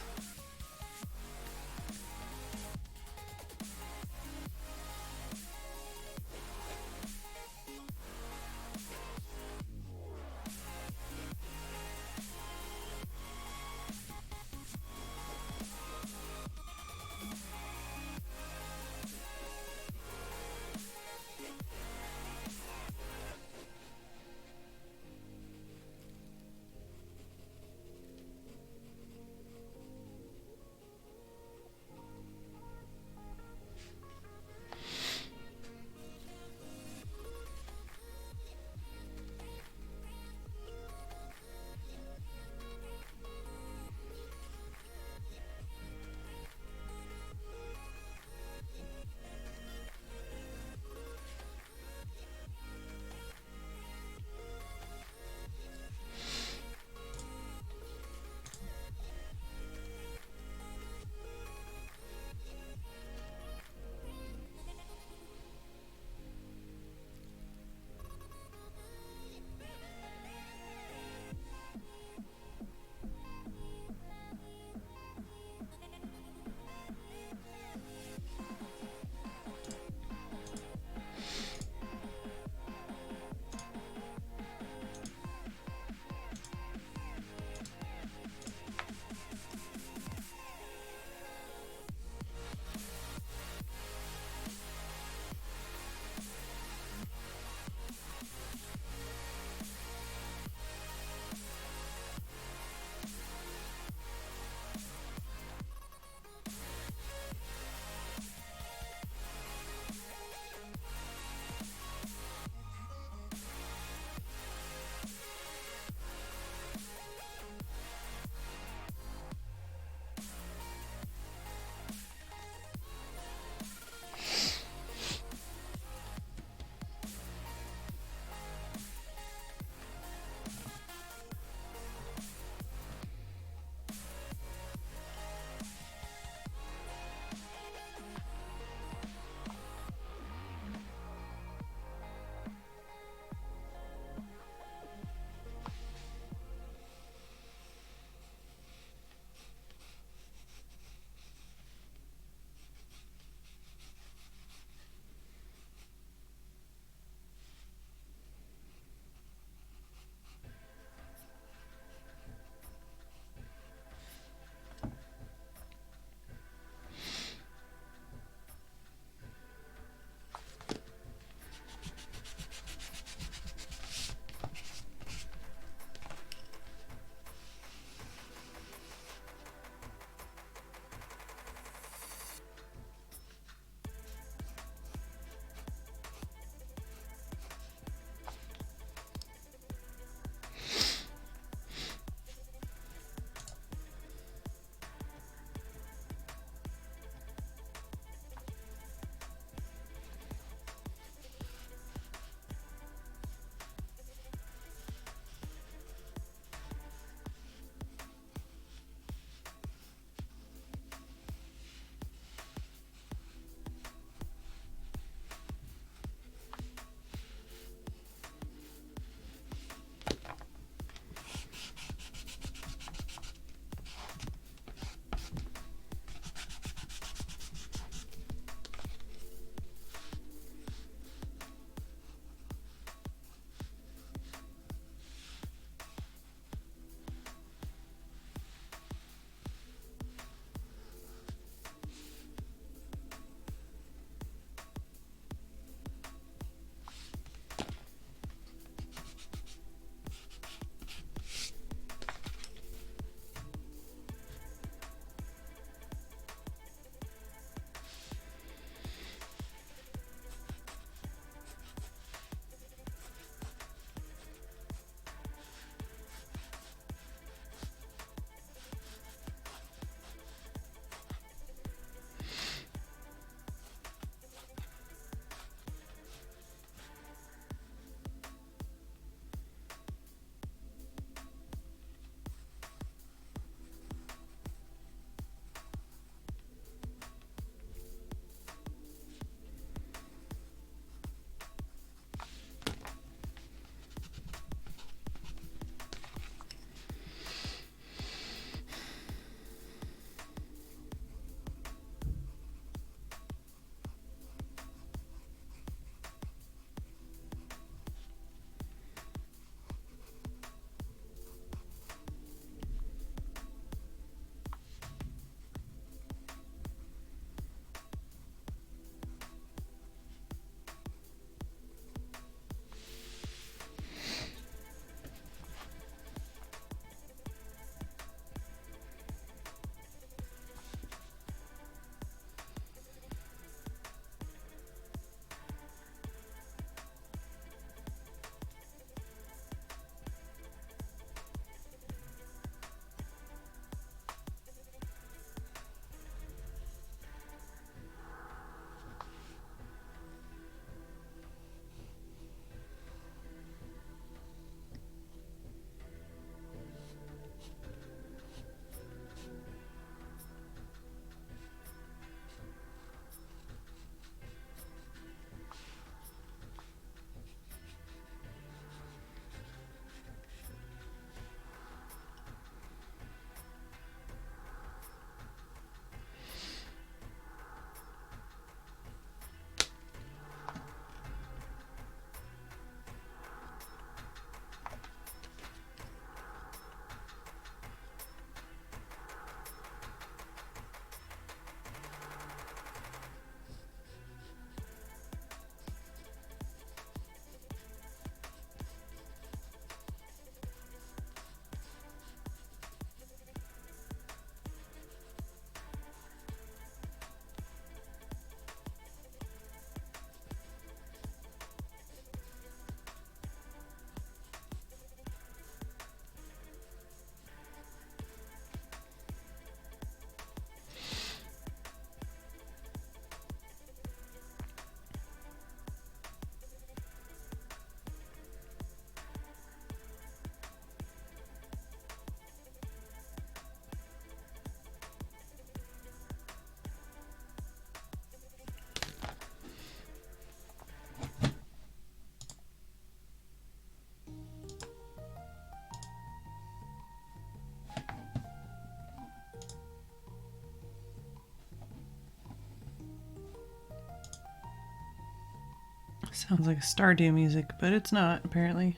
Sounds like Stardew music, but it's not, apparently.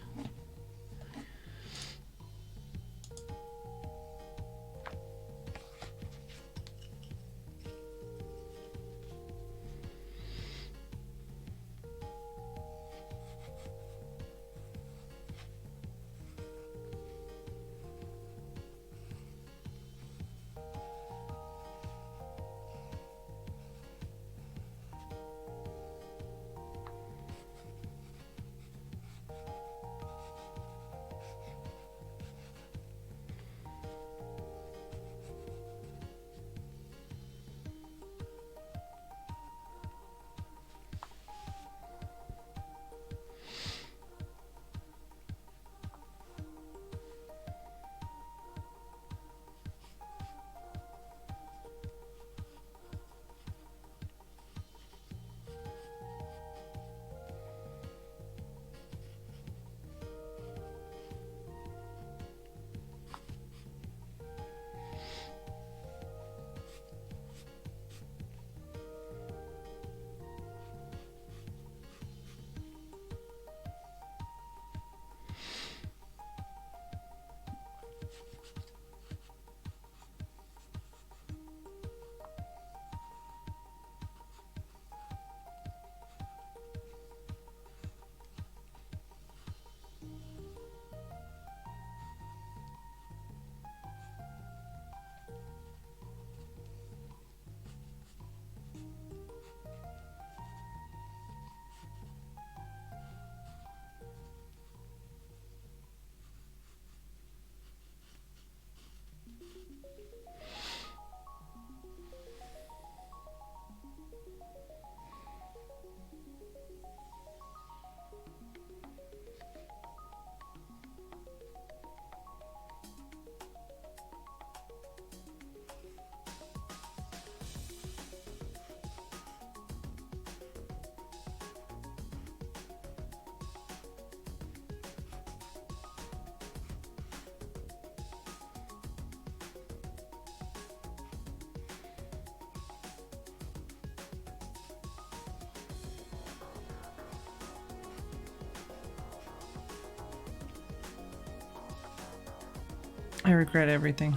I regret everything.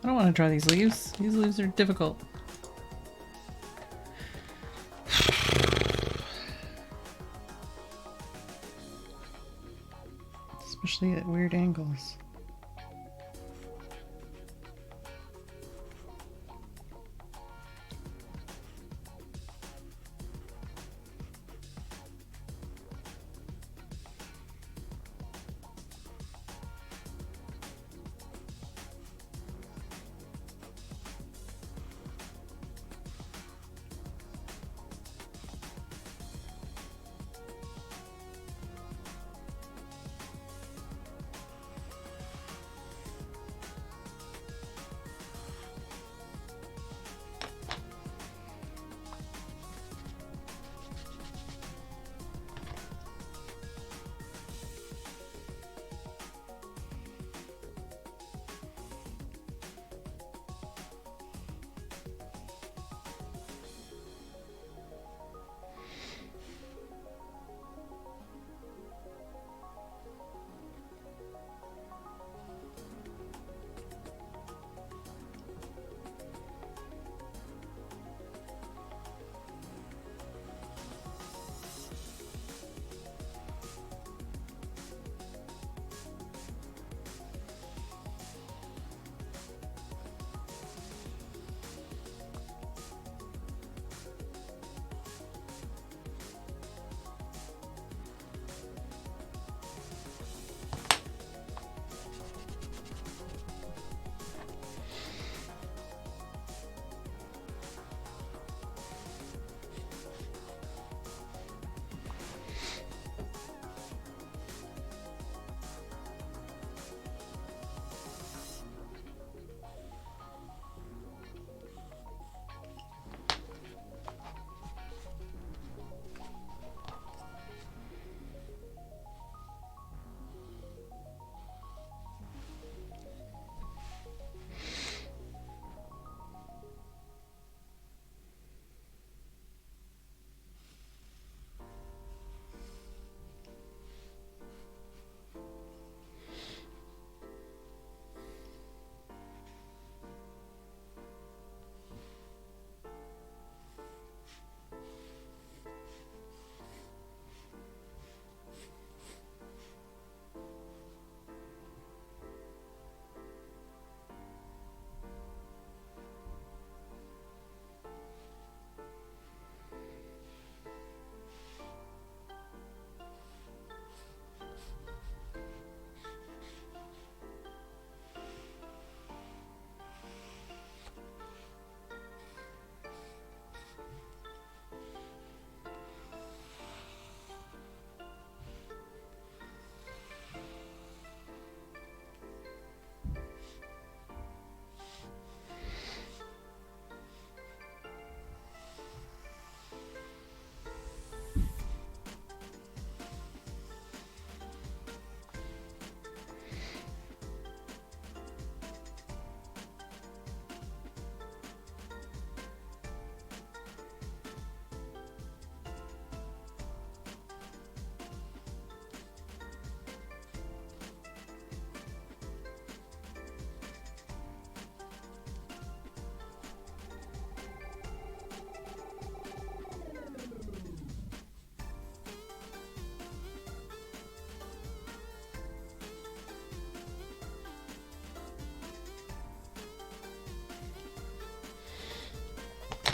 I don't want to try these leaves. These leaves are difficult. Especially at weird angles.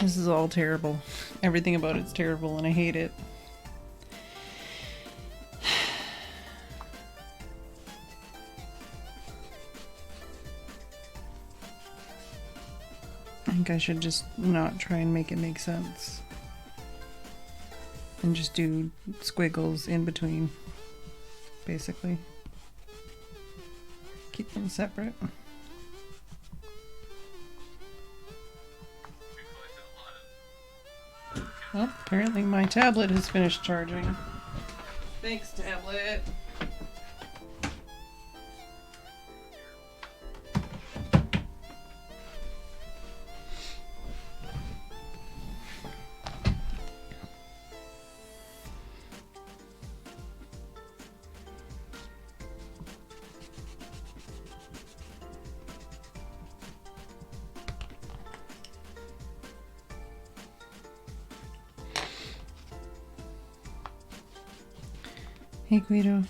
This is all terrible. Everything about it's terrible and I hate it. I think I should just not try and make it make sense. And just do squiggles in between, basically. Keep them separate. Well, apparently my tablet has finished charging. Thanks, tablet. Hey, Guido.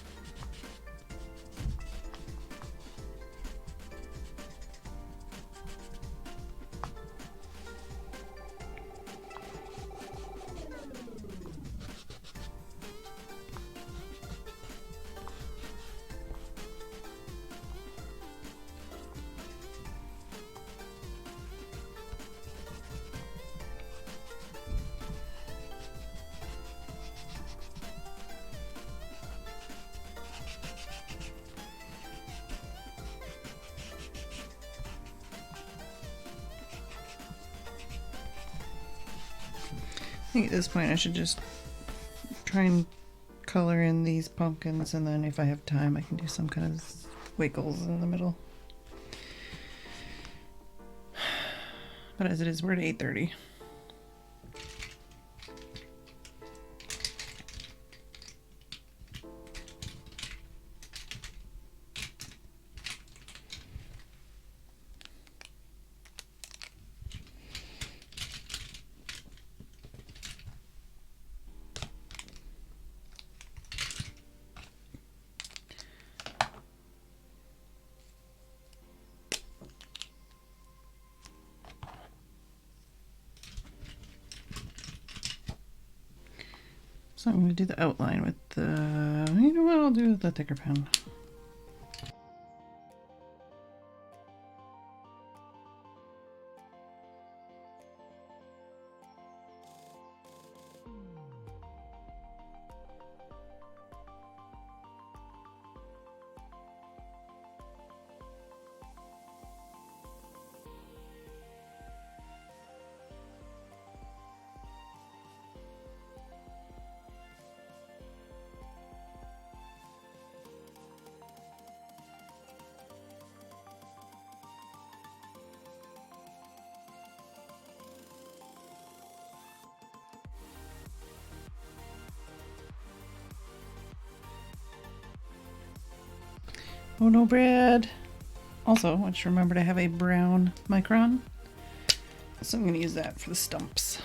I think at this point I should just try and color in these pumpkins, and then if I have time I can do some kind of wiggles in the middle. But as it is, we're at 8:30. So I'm going to do the outline with the, you know what, I'll do with the thicker pen. Oh no, Brad. Also, let's remember to have a brown micron. So I'm going to use that for the stumps.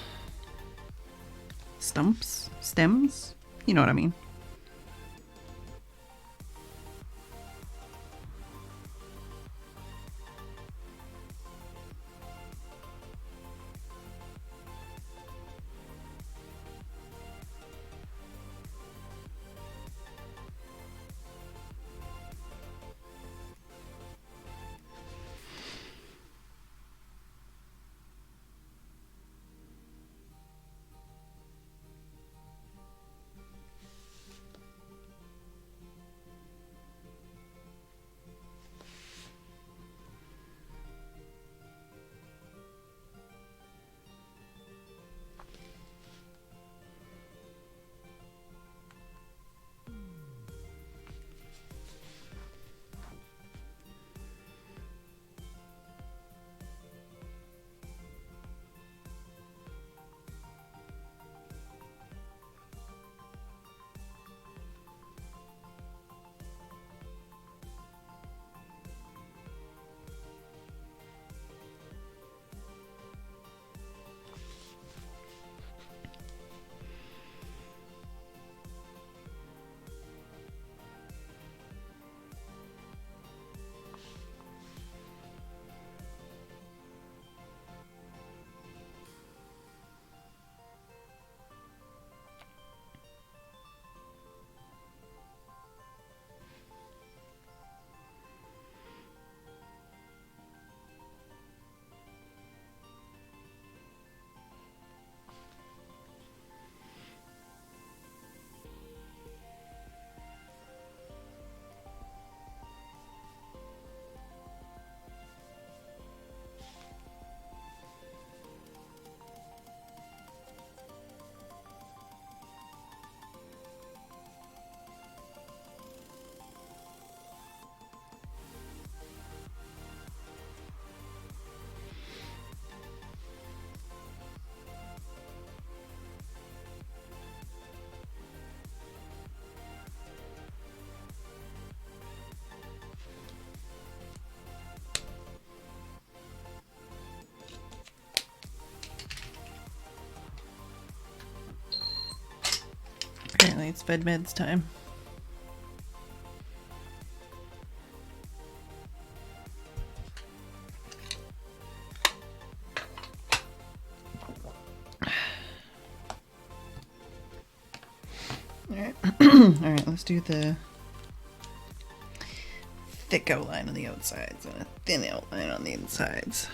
Stumps? Stems? You know what I mean. Apparently it's bed meds time. Alright. Alright, let's do the thick outline on the outsides and a thin outline on the insides.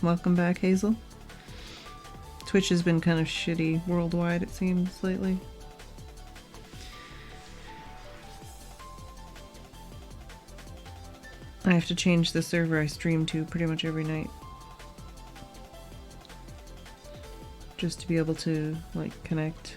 Welcome back, Hazel. Twitch has been kind of shitty worldwide, it seems, lately. I have to change the server I stream to pretty much every night. Just to be able to, like, connect.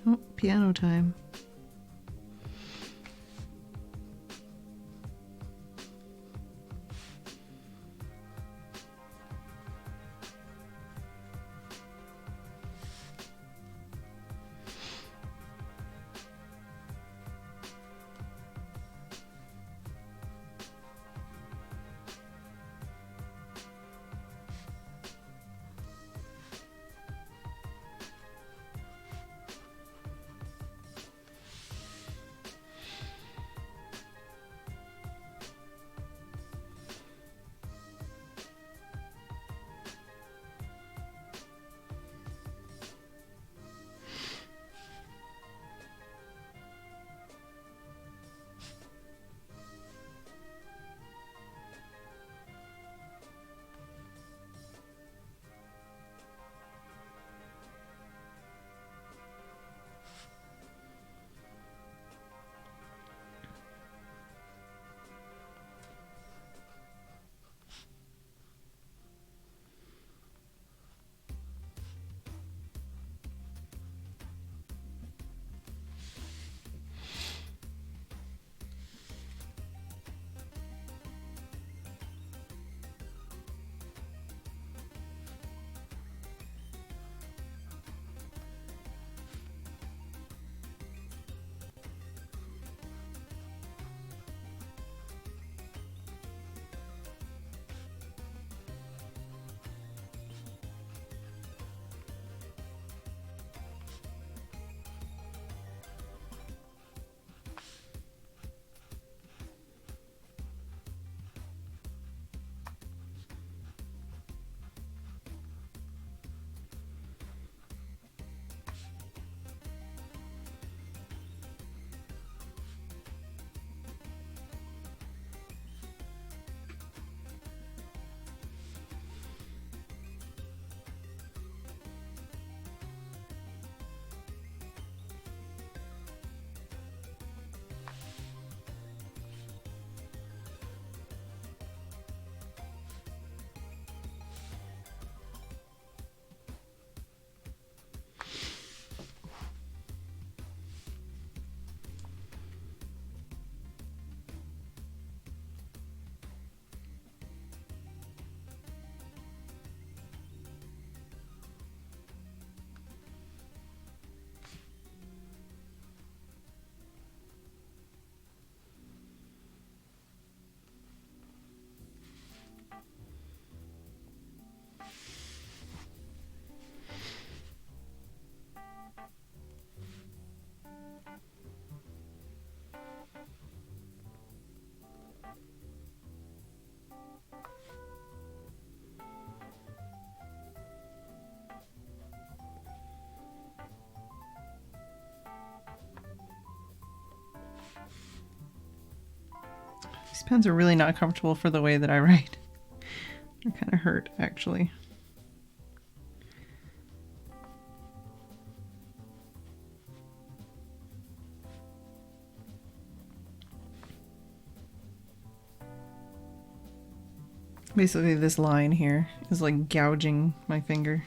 Oh, piano time. These pens are really not comfortable for the way that I write. They're kind of hurt, actually. Basically, this line here is like gouging my finger.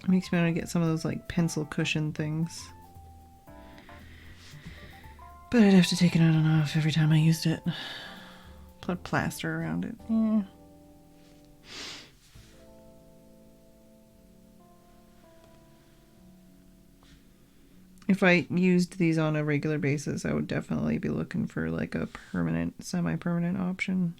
It makes me want to get some of those like pencil cushion things. But I'd have to take it on and off every time I used it. Put plaster around it. Yeah. If I used these on a regular basis, I would definitely be looking for like a permanent, semi-permanent option.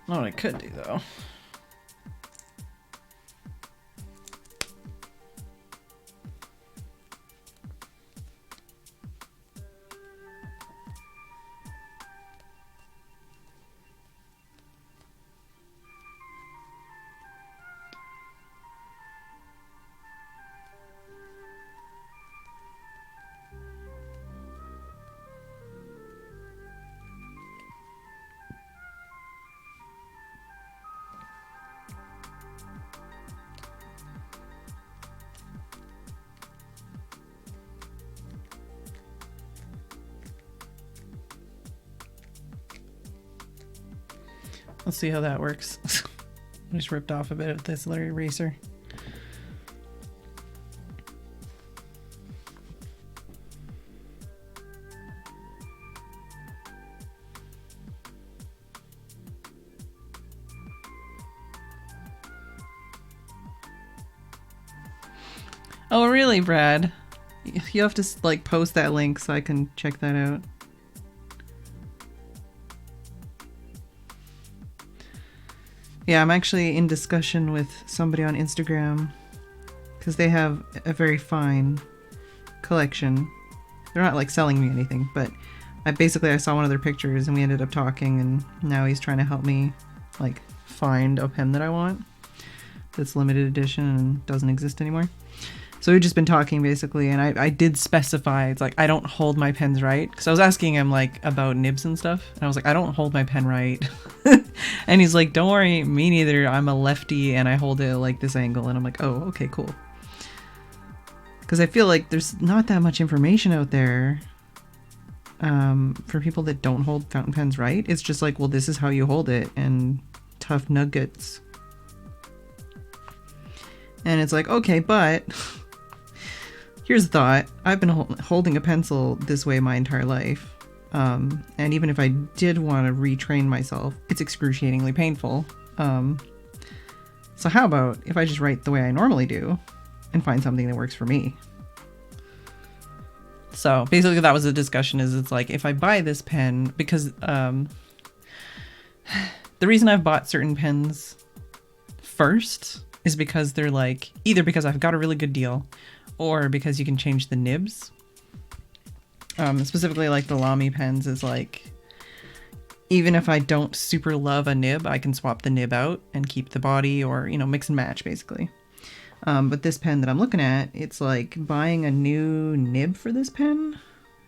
Not what I could do though. Let's see how that works. I just ripped off a bit of this eraser. Oh, really, Brad? You have to like post that link so I can check that out. Yeah, I'm actually in discussion with somebody on Instagram because they have a very fine collection. They're not like selling me anything, but I saw one of their pictures and we ended up talking, and now he's trying to help me like find a pen that I want that's limited edition and doesn't exist anymore. So we've just been talking basically, and I did specify, it's like I don't hold my pens right, because I was asking him like about nibs and stuff, and I was like, I don't hold my pen right. And he's like, don't worry, me neither, I'm a lefty and I hold it like this angle. And I'm like, oh, okay, cool. Because I feel like there's not that much information out there for people that don't hold fountain pens right. It's just like, well, this is how you hold it, and tough nuggets. And it's like, okay, but here's the thought. I've been holding a pencil this way my entire life. And even if I did want to retrain myself, it's excruciatingly painful. So how about if I just write the way I normally do and find something that works for me? So basically that was the discussion, is it's like, if I buy this pen, because the reason I've bought certain pens first is because they're like, either because I've got a really good deal or because you can change the nibs. Specifically like the Lamy pens is like, even if I don't super love a nib, I can swap the nib out and keep the body, or, you know, mix and match basically. But this pen that I'm looking at, it's like buying a new nib for this pen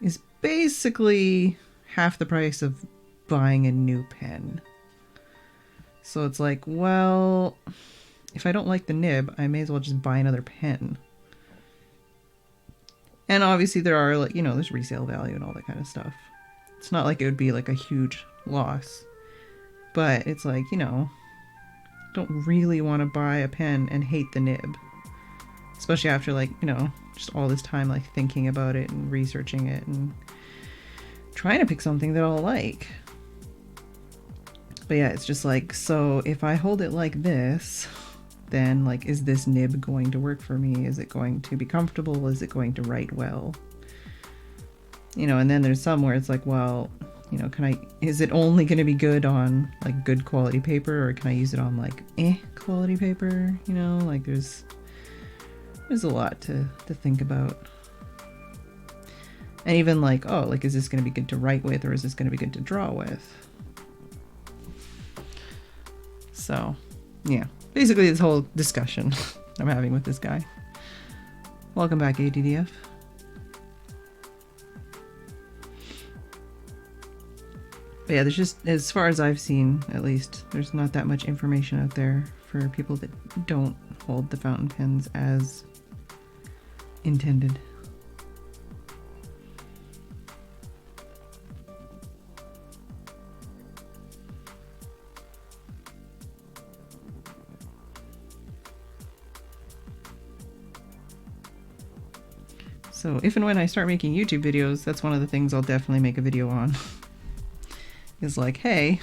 is basically half the price of buying a new pen. So it's like, well, if I don't like the nib, I may as well just buy another pen. And obviously there are, like, you know, there's resale value and all that kind of stuff. It's not like it would be like a huge loss. But it's like, you know, don't really want to buy a pen and hate the nib. Especially after, like, you know, just all this time like thinking about it and researching it and trying to pick something that I'll like. But yeah, it's just like, so if I hold it like this, then like, is this nib going to work for me? Is it going to be comfortable? Is it going to write well? You know, and then there's some where it's like, well, you know, is it only going to be good on like good quality paper, or can I use it on like quality paper? You know, like there's a lot to think about. And even like, oh, like, is this going to be good to write with, or is this going to be good to draw with? So, yeah. Basically, this whole discussion I'm having with this guy. Welcome back, ADDF. But yeah, there's just, as far as I've seen, at least, there's not that much information out there for people that don't hold the fountain pens as intended. So if and when I start making YouTube videos, that's one of the things I'll definitely make a video on. Is like, hey,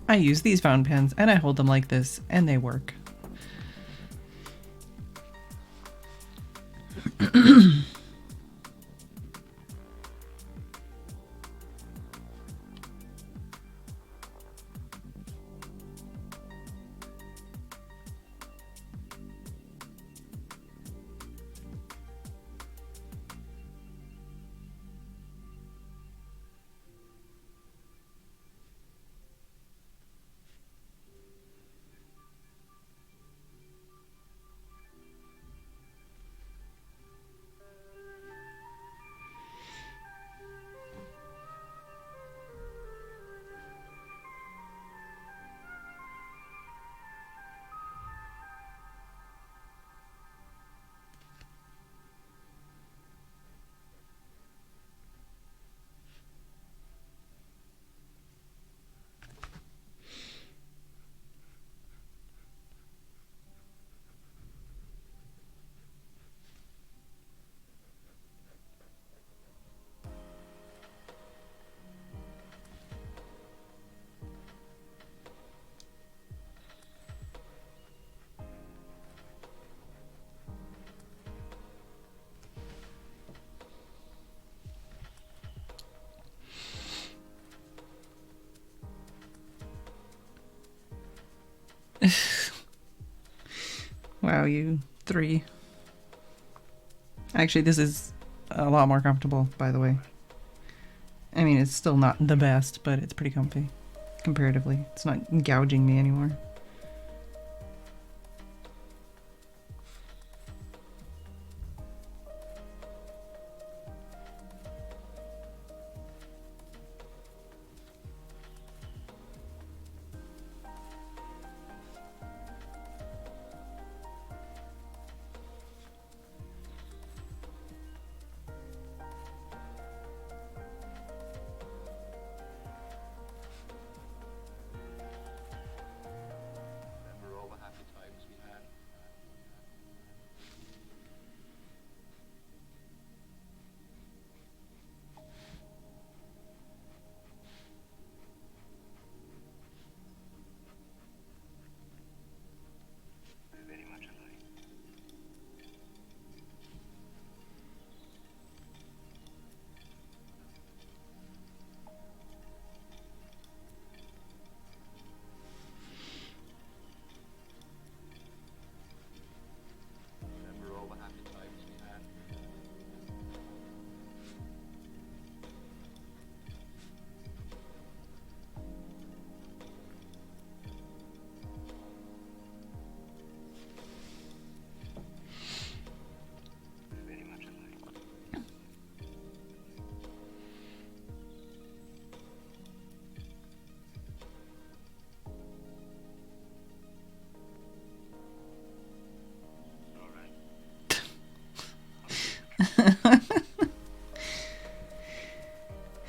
I use these fountain pens and I hold them like this and they work. Wow, you 3. Actually, this is a lot more comfortable, by the way. I mean, it's still not the best, but it's pretty comfy, comparatively. It's not gouging me anymore.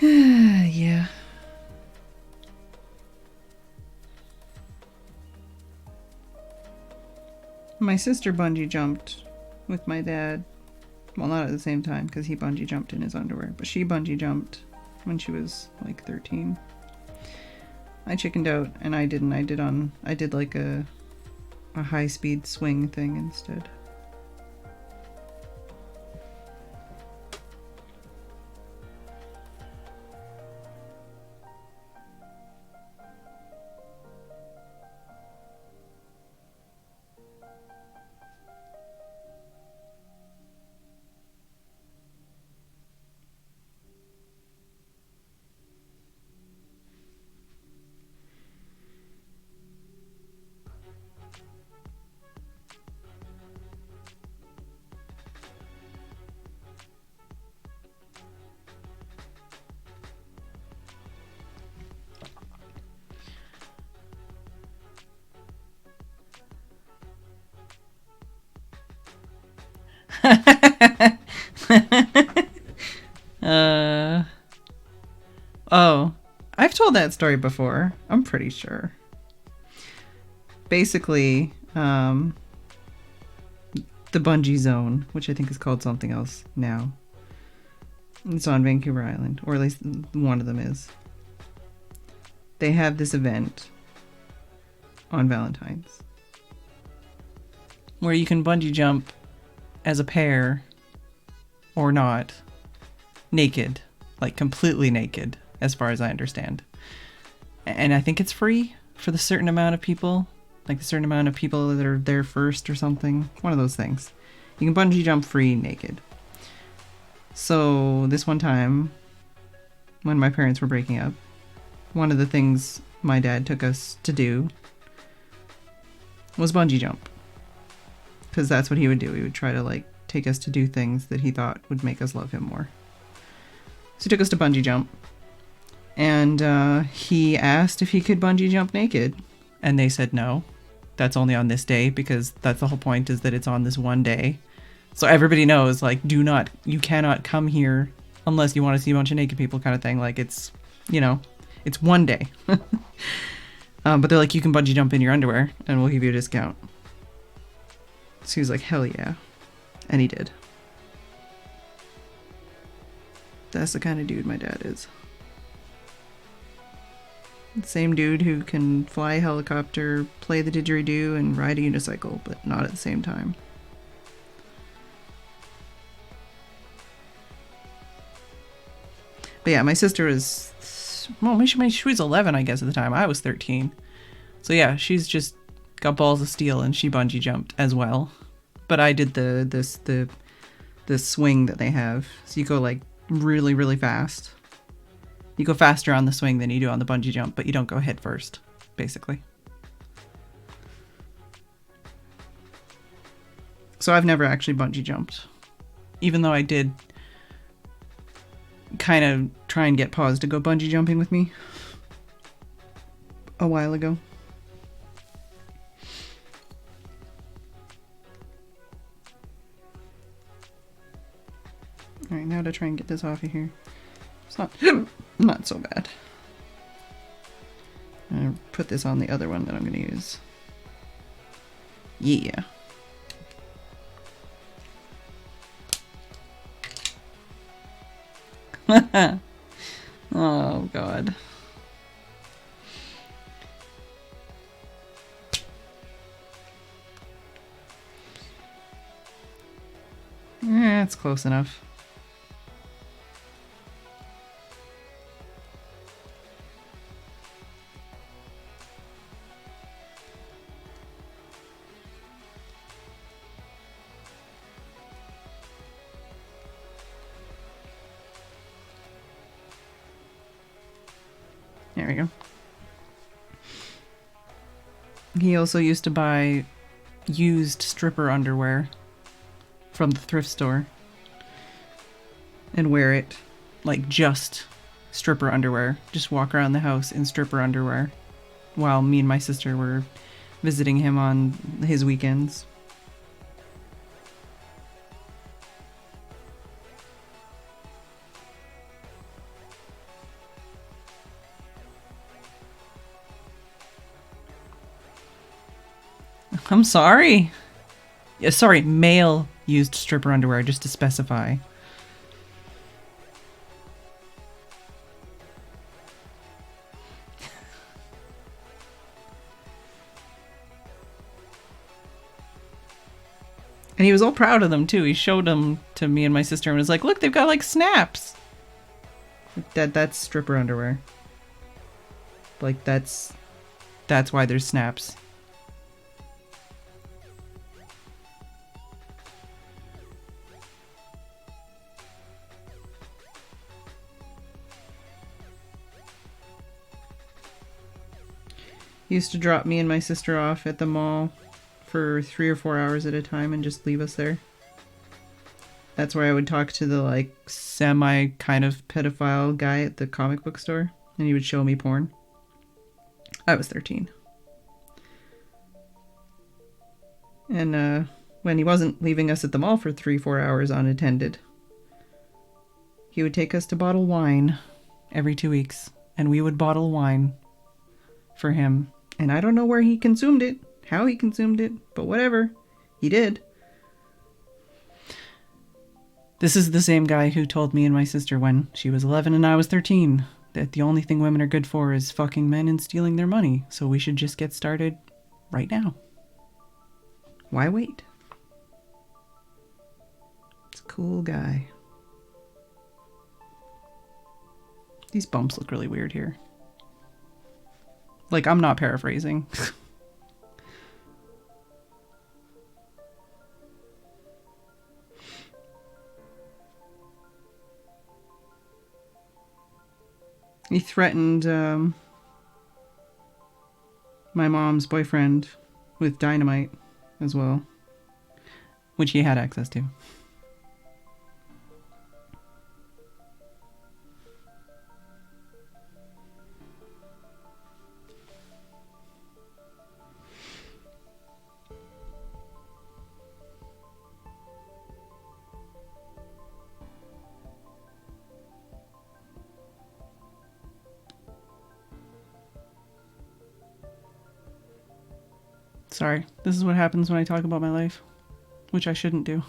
Yeah. My sister bungee jumped with my dad. Well, not at the same time, because he bungee jumped in his underwear, but she bungee jumped when she was like 13. I chickened out, and I didn't. I did like a high-speed swing thing instead. Oh, I've told that story before. I'm pretty sure. Basically, the bungee zone, which I think is called something else now. It's on Vancouver Island, or at least one of them is. They have this event on Valentine's where you can bungee jump as a pair or not, naked, like completely naked, as far as I understand. And I think it's free for the certain amount of people, like a certain amount of people that are there first or something. One of those things. You can bungee jump free naked. So this one time, when my parents were breaking up, one of the things my dad took us to do was bungee jump. Because that's what he would do. He would try to like take us to do things that he thought would make us love him more. So he took us to bungee jump. And he asked if he could bungee jump naked. And they said no. That's only on this day, because that's the whole point, is that it's on this one day. So everybody knows, like, you cannot come here unless you want to see a bunch of naked people, kind of thing. Like, it's, you know, it's one day. But they're like, you can bungee jump in your underwear and we'll give you a discount. So he was like, hell yeah. And he did. That's the kind of dude my dad is. The same dude who can fly a helicopter, play the didgeridoo, and ride a unicycle, but not at the same time. But yeah, my sister was, well, she was 11, I guess, at the time. I was 13. So yeah, she's just got balls of steel and she bungee jumped as well. But I did the swing that they have. So you go like really, really fast. You go faster on the swing than you do on the bungee jump, but you don't go head first, basically. So I've never actually bungee jumped. Even though I did kind of try and get Paws to go bungee jumping with me a while ago. Alright, now to try and get this off of here. It's not so bad. I'm gonna put this on the other one that I'm gonna use. Yeah. Oh god. It's close enough. There we go. He also used to buy used stripper underwear from the thrift store and wear it like just stripper underwear. Just walk around the house in stripper underwear while me and my sister were visiting him on his weekends. I'm sorry. Yeah, sorry, male used stripper underwear, just to specify. And he was all proud of them too. He showed them to me and my sister and was like, look, they've got like snaps. That's stripper underwear. Like that's why there's snaps. He used to drop me and my sister off at the mall for 3 or 4 hours at a time and just leave us there. That's where I would talk to the like semi kind of pedophile guy at the comic book store and he would show me porn. I was 13. And when he wasn't leaving us at the mall for 3-4 hours unattended, he would take us to bottle wine every 2 weeks and we would bottle wine for him. And I don't know where he consumed it, how he consumed it, but whatever. He did. This is the same guy who told me and my sister when she was 11 and I was 13 that the only thing women are good for is fucking men and stealing their money. So we should just get started right now. Why wait? It's a cool guy. These bumps look really weird here. Like, I'm not paraphrasing. He threatened my mom's boyfriend with dynamite as well, which he had access to. Sorry, this is what happens when I talk about my life, which I shouldn't do.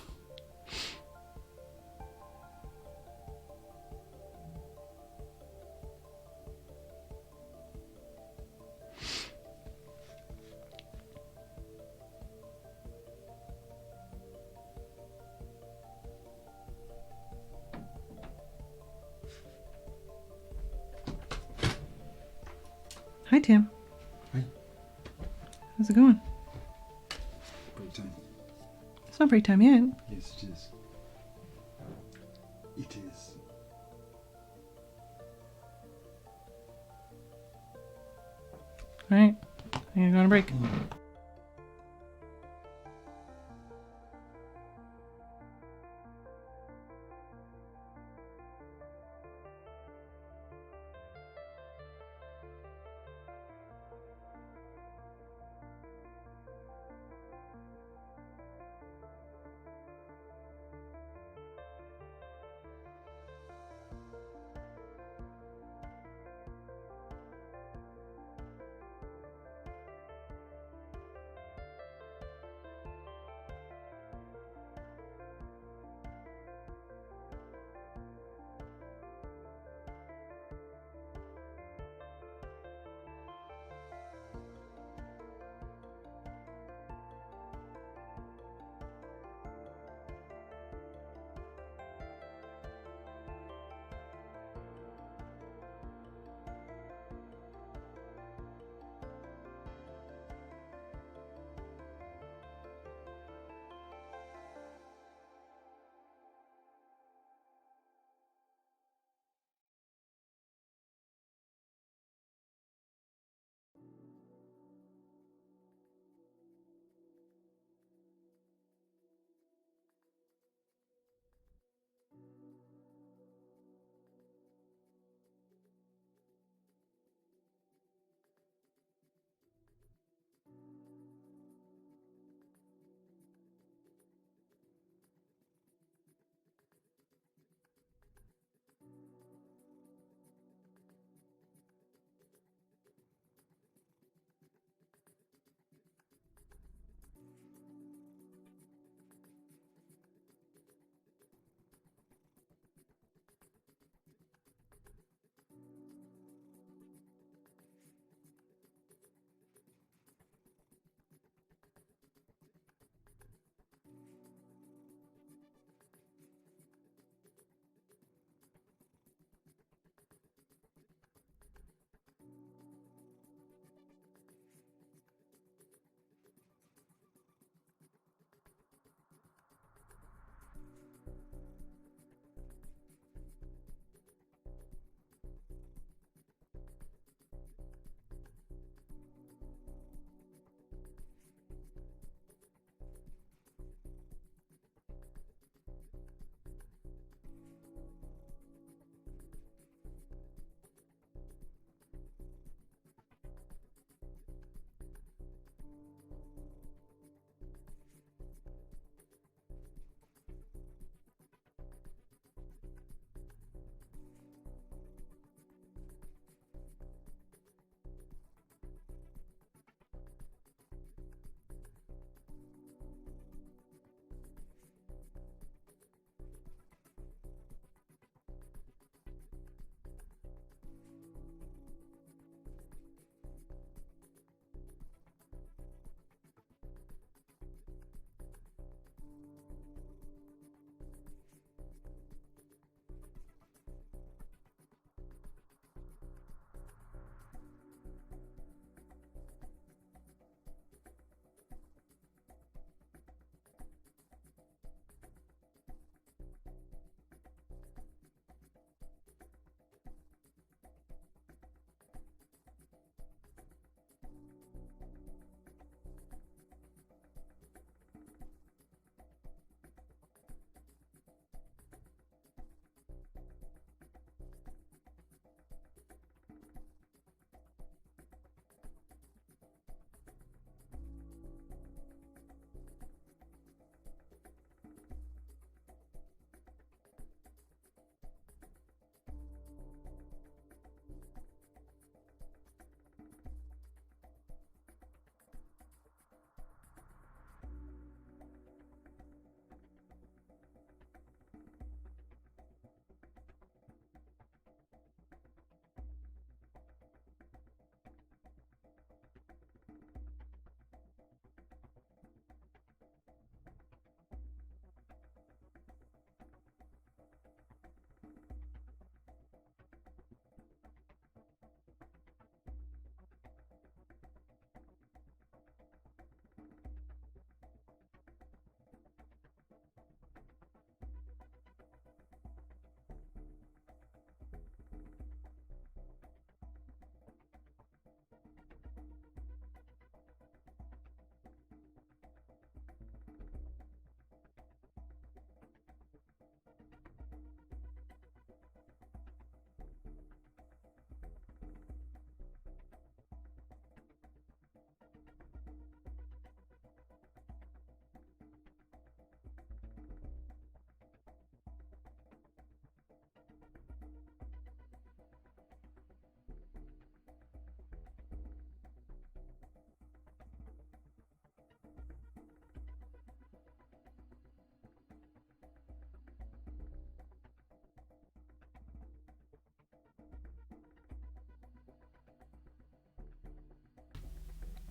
Hi, Tim. Hi. How's it going? not break time yet. Yes, it is. It is. Alright. I'm gonna go on a break.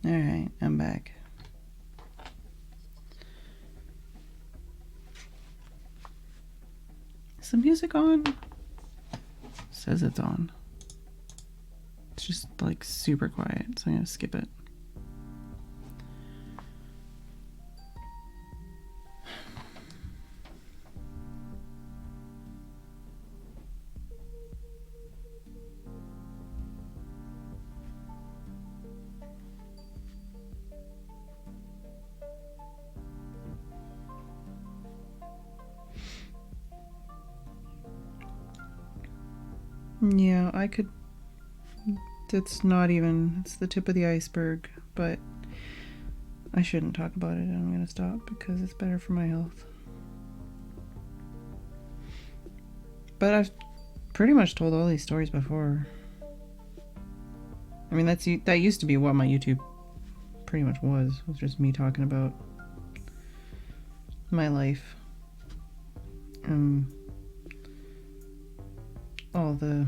Alright, I'm back. Is the music on? It says it's on. It's just like super quiet, so I'm gonna skip it. Yeah, I could. It's not even. It's the tip of the iceberg, but I shouldn't talk about it. I'm gonna stop because it's better for my health. But I've pretty much told all these stories before. I mean, that used to be what my YouTube pretty much was just me talking about my life. All the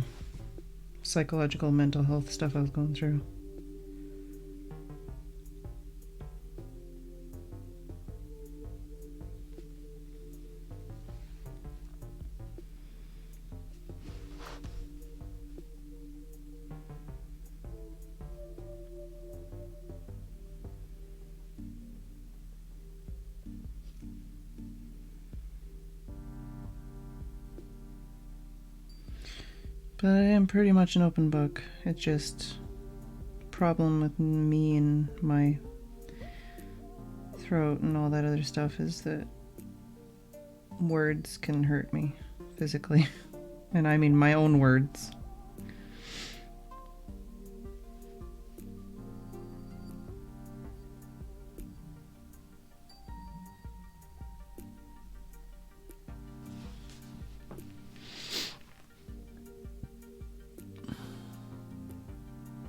psychological mental health stuff I was going through. But I am pretty much an open book. It's just a problem with me and my throat and all that other stuff is that words can hurt me physically. And I mean my own words.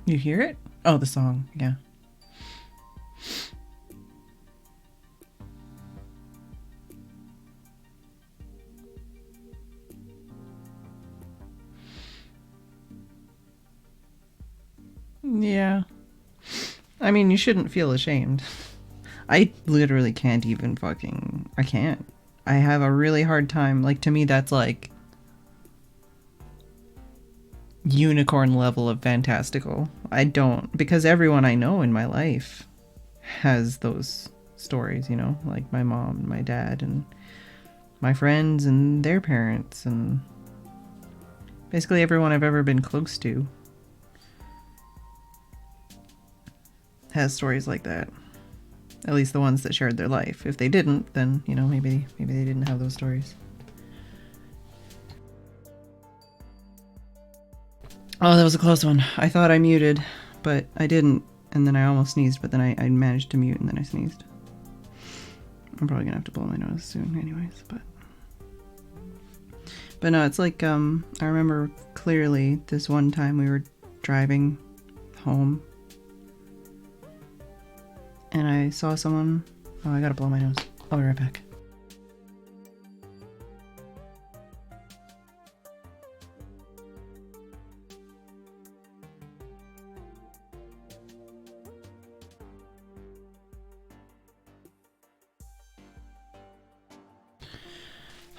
You hear it? Oh, the song, yeah. Yeah. I mean, you shouldn't feel ashamed. I literally can't even I can't. I have a really hard time. Like, to me, that's like unicorn level of fantastical. I don't, because everyone I know in my life has those stories, you know, like my mom and my dad and my friends and their parents and basically everyone I've ever been close to has stories like that. At least the ones that shared their life. If they didn't, then, you know, maybe they didn't have those stories. Oh, that was a close one. I thought I muted, but I didn't. And then I almost sneezed, but then I managed to mute and then I sneezed. I'm probably gonna have to blow my nose soon anyways, but no, it's like, I remember clearly this one time we were driving home and I saw someone. Oh, I gotta blow my nose. I'll be right back.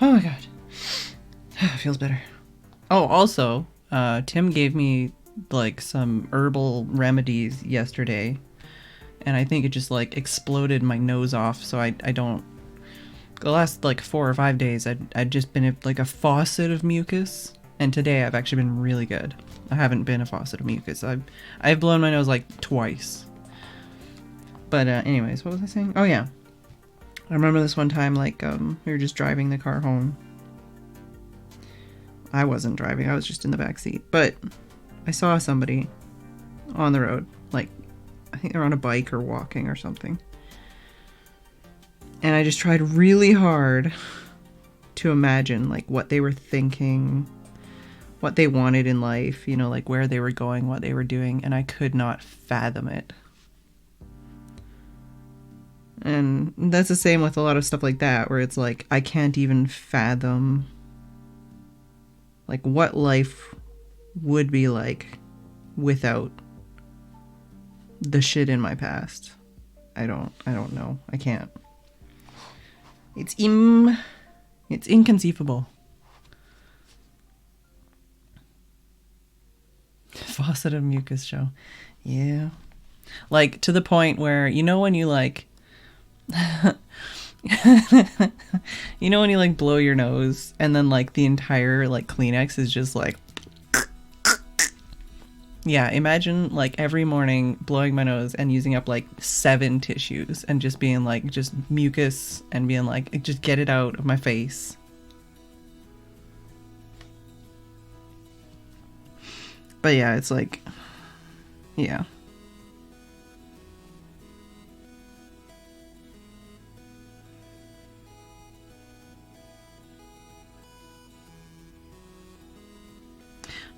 Oh my god. Feels better. Oh, also, Tim gave me like some herbal remedies yesterday, and I think it just like exploded my nose off, so I don't. The last like 4 or 5 days, I'd just been like a faucet of mucus, and today I've actually been really good. I haven't been a faucet of mucus. I've blown my nose like twice. But anyways, what was I saying? Oh yeah. I remember this one time, like, we were just driving the car home. I wasn't driving, I was just in the back seat. But I saw somebody on the road, like, I think they're on a bike or walking or something. And I just tried really hard to imagine, like, what they were thinking, what they wanted in life, you know, like, where they were going, what they were doing, and I could not fathom it. And that's the same with a lot of stuff like that, where it's like, I can't even fathom, like, what life would be like without the shit in my past. I don't know. I can't. It's inconceivable. Faucet of mucus show. Yeah. Like, to the point where, you know when you, like... you know when you, like, blow your nose, and then, like, the entire, like, Kleenex is just, like... Yeah, imagine, like, every morning blowing my nose and using up, like, 7 tissues and just being, like, just mucus and being, like, just get it out of my face. But yeah, it's like... Yeah.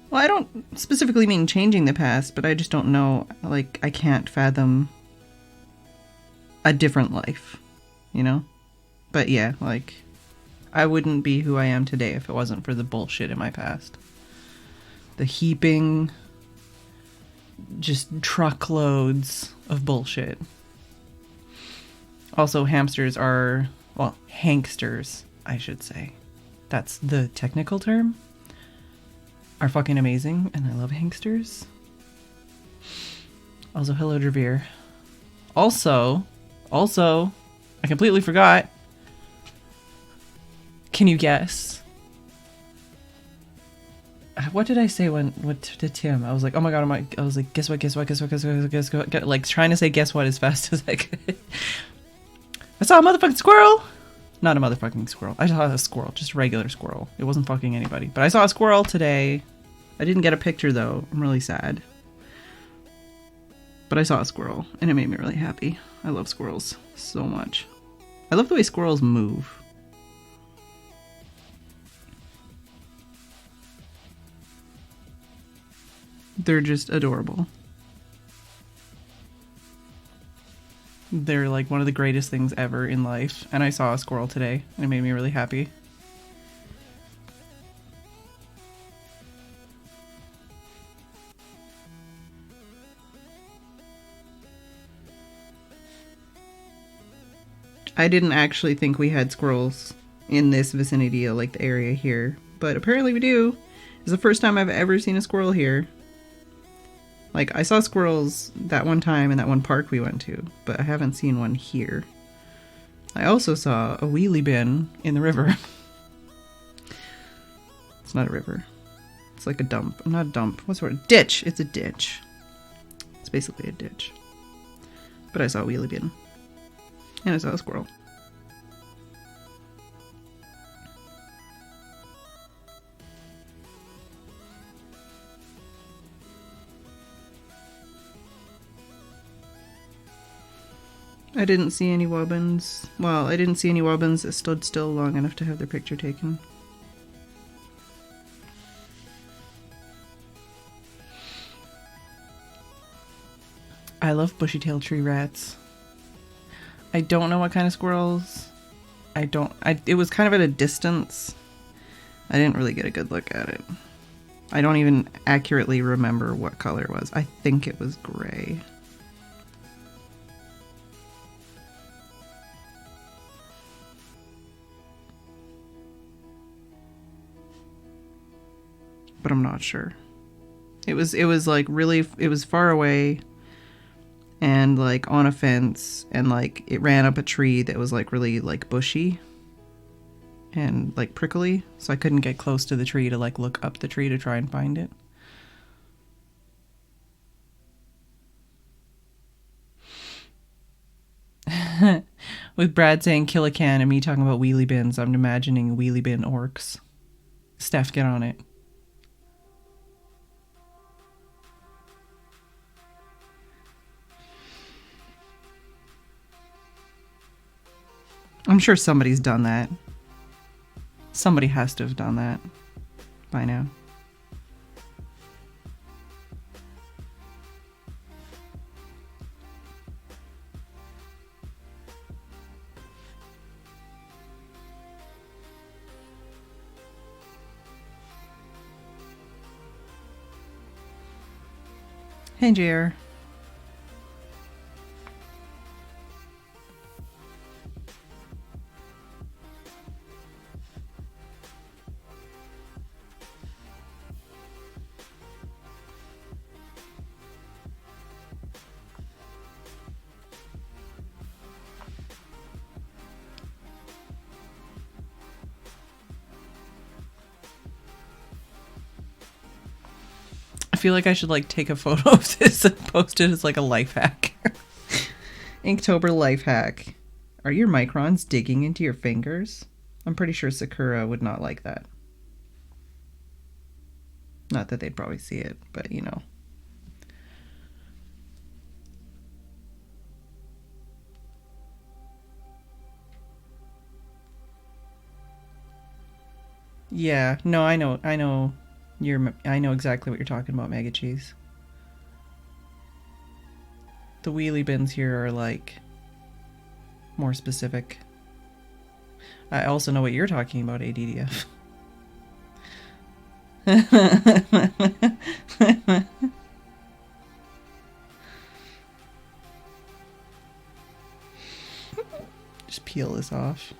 Well, I don't specifically mean changing the past, but I just don't know, like, I can't fathom a different life, you know? But yeah, like, I wouldn't be who I am today if it wasn't for the bullshit in my past. The heaping, just truckloads of bullshit. Also, hamsters are, well, hanksters, I should say. That's the technical term. Are fucking amazing, and I love hanksters. Also, hello, Dravir. Also, I completely forgot. Can you guess? What did I say what to Tim? I was like, oh my god, I was like, guess what, like trying to say guess what as fast as I could. I saw a motherfucking squirrel! Not a motherfucking squirrel. I saw a squirrel, just a regular squirrel. It wasn't fucking anybody. But I saw a squirrel today. I didn't get a picture though. I'm really sad. But I saw a squirrel and it made me really happy. I love squirrels so much. I love the way squirrels move. They're just adorable. They're like one of the greatest things ever in life. And I saw a squirrel today and it made me really happy. I didn't actually think we had squirrels in this vicinity, like the area here, but apparently we do. It's the first time I've ever seen a squirrel here. Like, I saw squirrels that one time in that one park we went to, but I haven't seen one here. I also saw a wheelie bin in the river. It's not a river. It's like a dump. Not a dump. What's the word? Ditch. It's a ditch. It's basically a ditch. But I saw a wheelie bin. And I saw a squirrel. I didn't see any wobbins. Well, I didn't see any wobbins that stood still long enough to have their picture taken. I love bushy-tailed tree rats. I don't know what kind of squirrels. It was kind of at a distance. I didn't really get a good look at it. I don't even accurately remember what color it was. I think it was gray. But I'm not sure. It was like really, it was far away and like on a fence, and like it ran up a tree that was like really like bushy and like prickly, so I couldn't get close to the tree to like look up the tree to try and find it. With Brad saying kill a can and me talking about wheelie bins, I'm imagining wheelie bin orcs. Steph, get on it. I'm sure somebody's done that. Somebody has to have done that by now. Hey, JR. I feel like I should like take a photo of this and post it as like a life hack. Inktober life hack. Are your microns digging into your fingers? I'm pretty sure Sakura would not like that. Not that they'd probably see it, but you know. Yeah, no, I know I know exactly what you're talking about, Mega Cheese. The wheelie bins here are like more specific. I also know what you're talking about, ADDF. Just peel this off.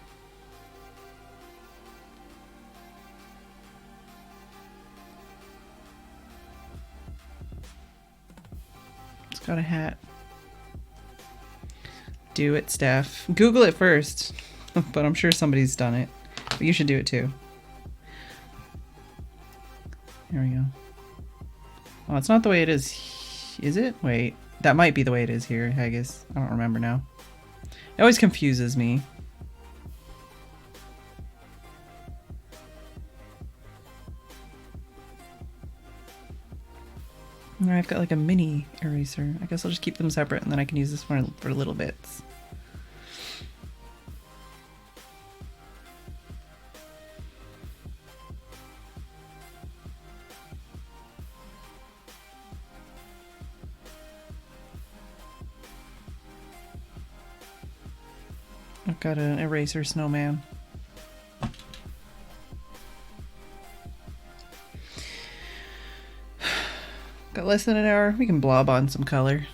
It's got a hat. Do it, Steph. Google it first. But I'm sure somebody's done it. But you should do it too. There we go. Oh, it's not the way it is. Is it? Wait. That might be the way it is here, Haggis. I don't remember now. It always confuses me. And I've got like a mini eraser. I guess I'll just keep them separate and then I can use this one for little bits. I've got an eraser snowman. Got less than an hour. We can blob on some color.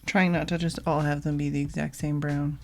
Trying not to just all have them be the exact same brown.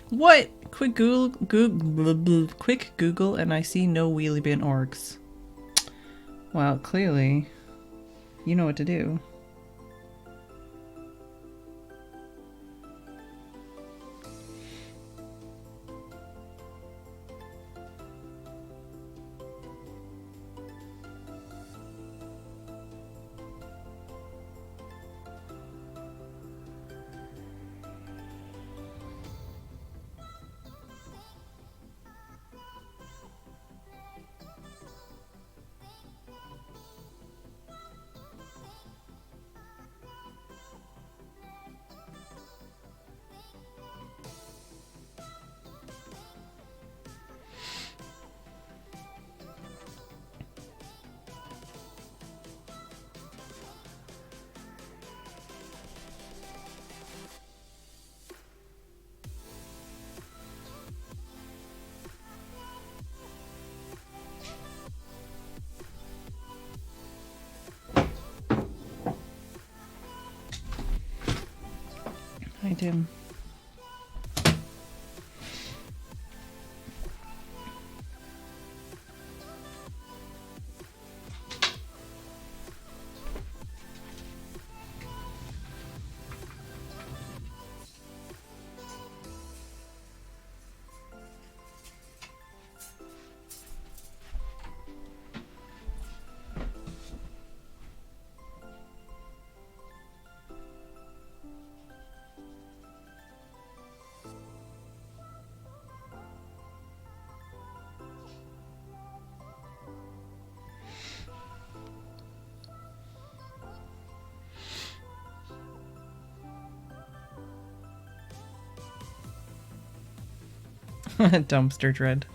What? Quick Google, and I see no wheelie bin orcs. Well, clearly, you know what to do. Hi, Tim. Dumpster dread.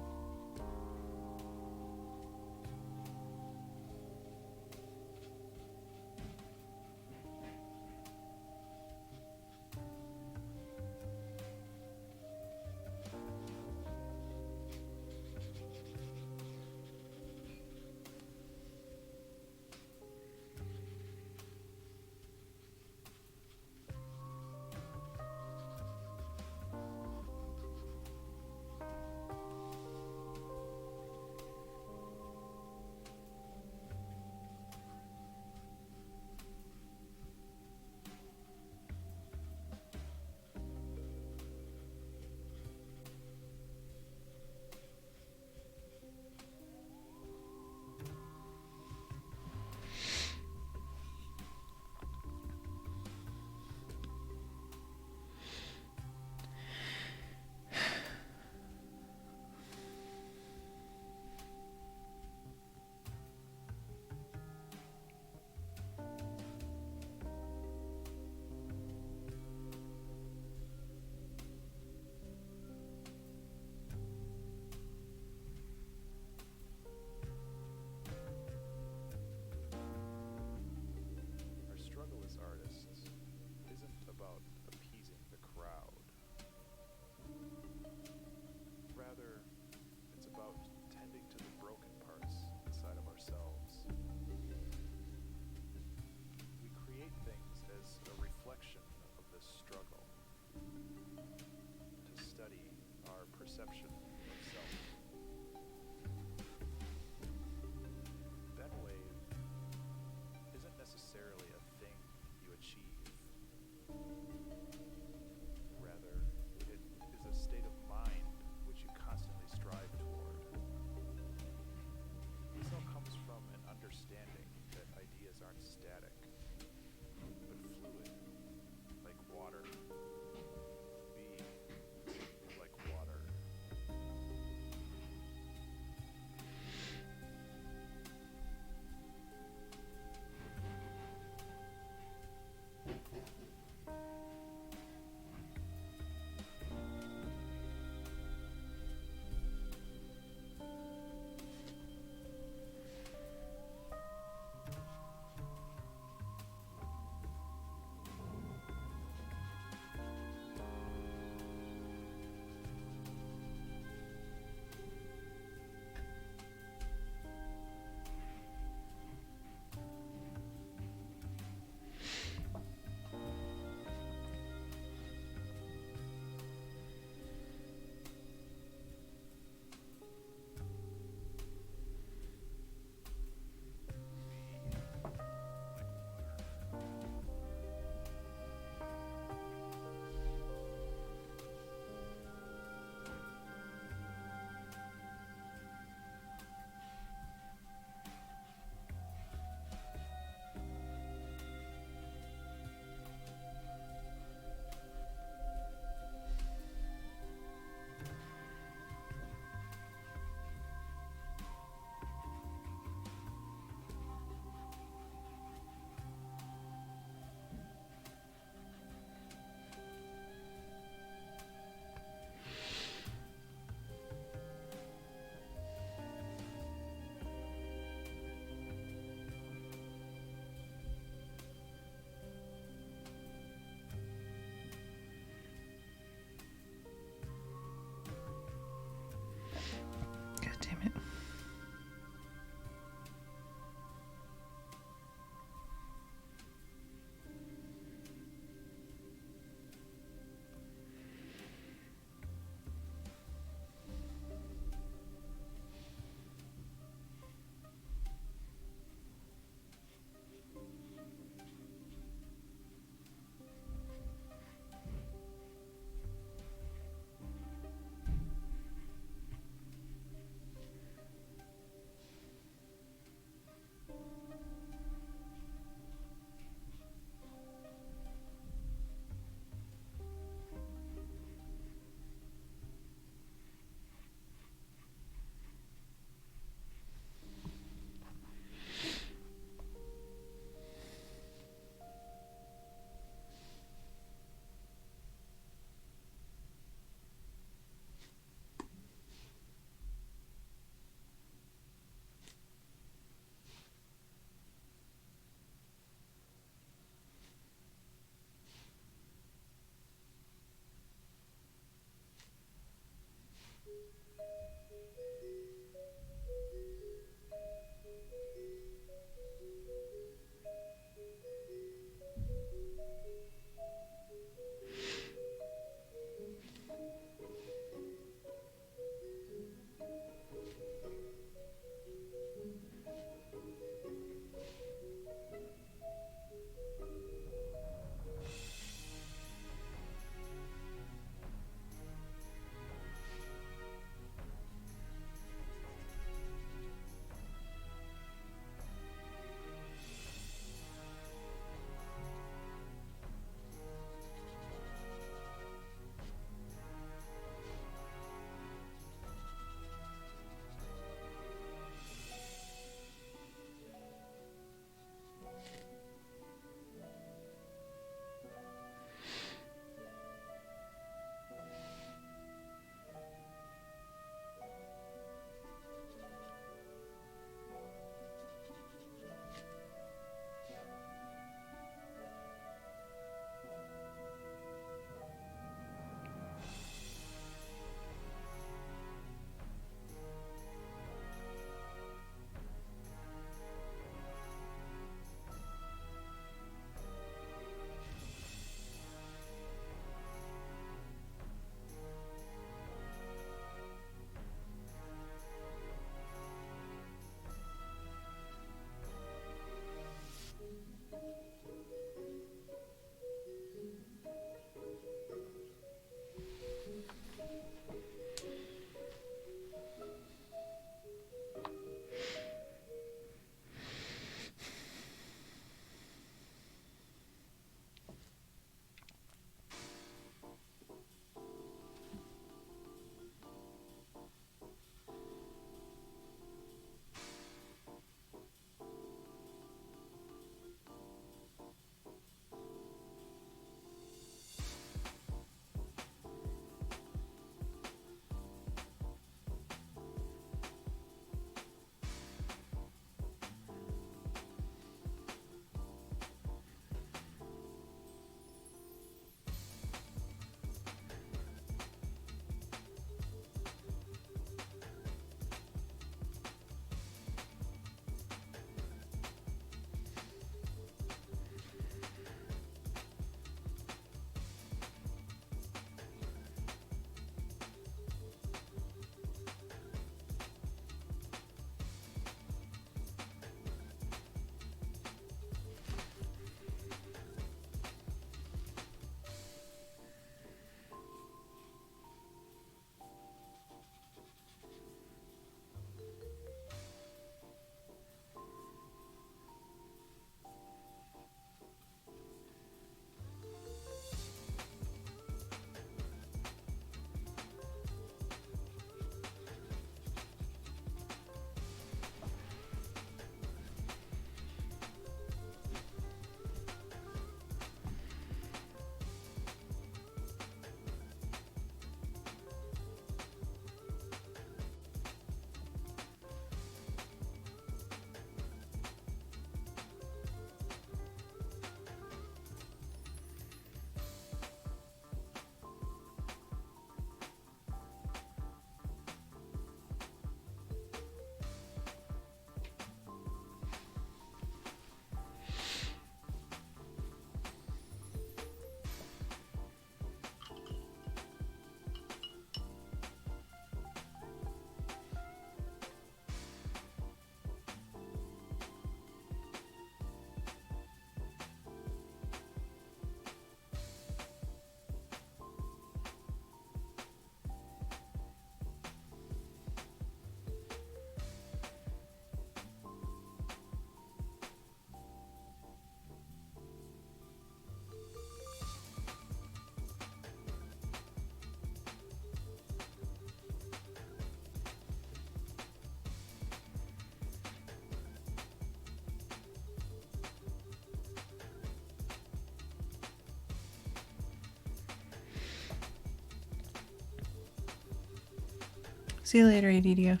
See you later, ADDF.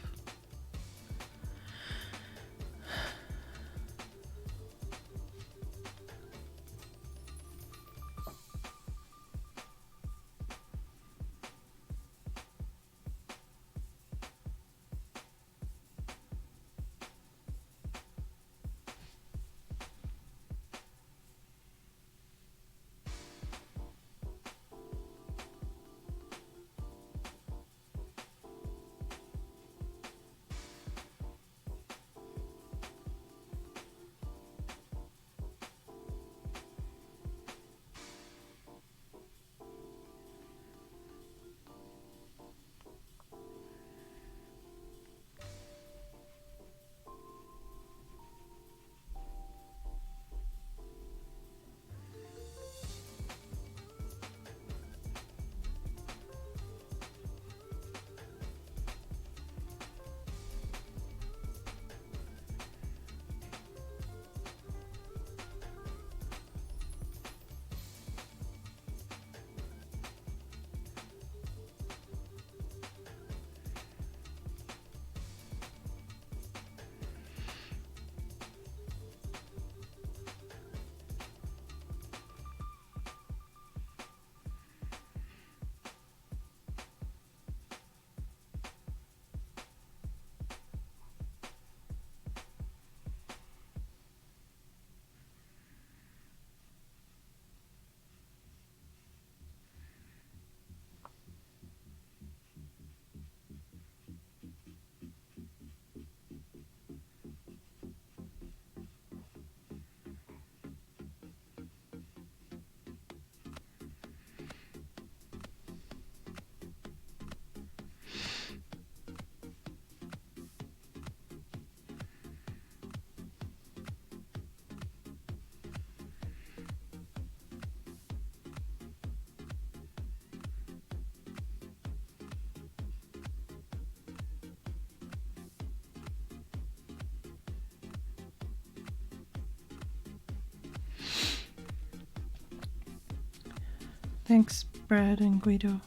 Thanks, Brad and Guido.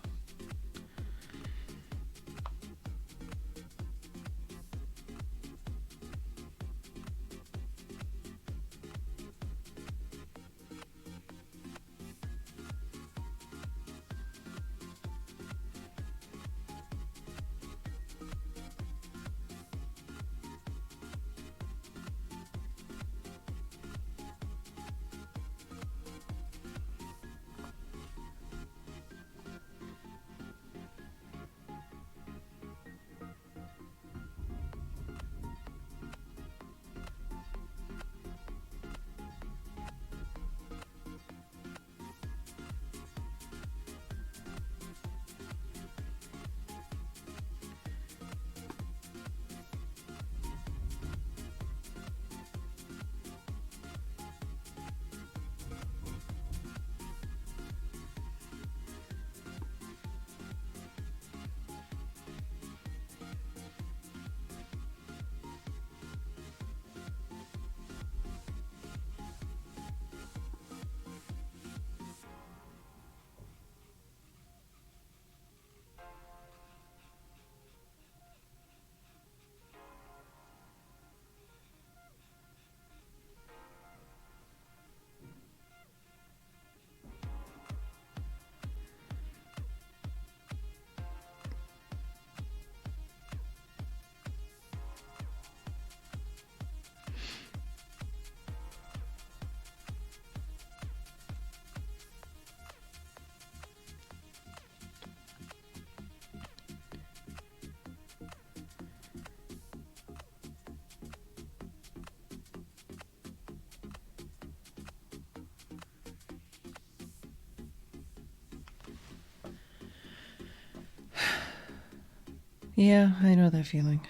Yeah, I know that feeling.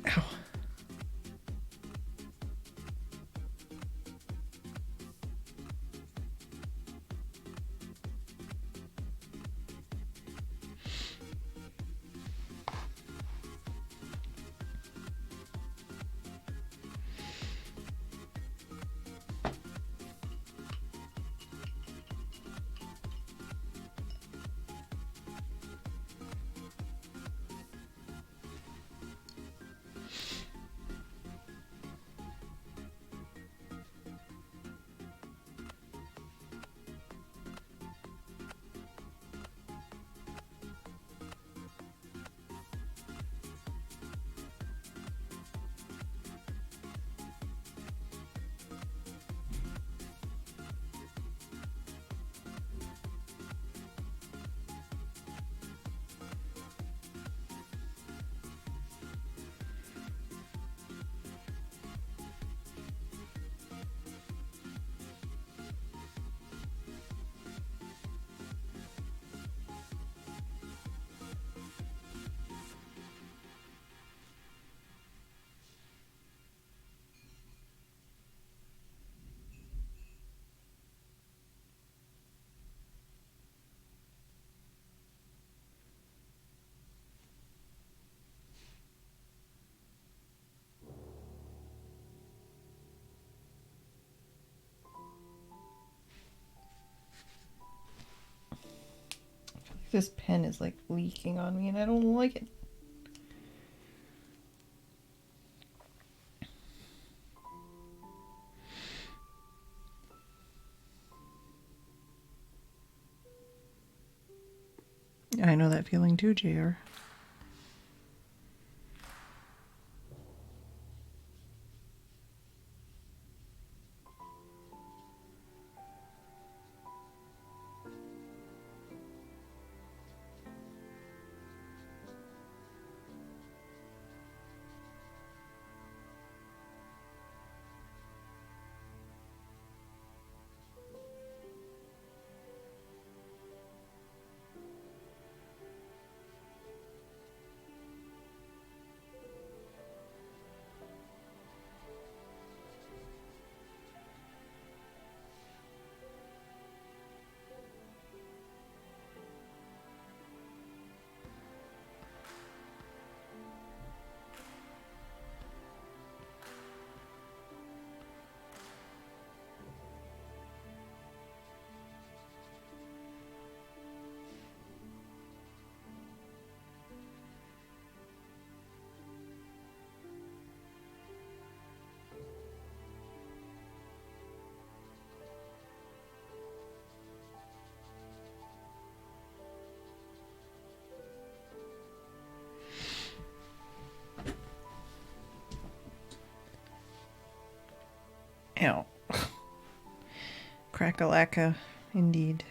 Ow. This pen is like leaking on me and I don't like it. I know that feeling too, JR. Ow. Crack-a-lacka, indeed.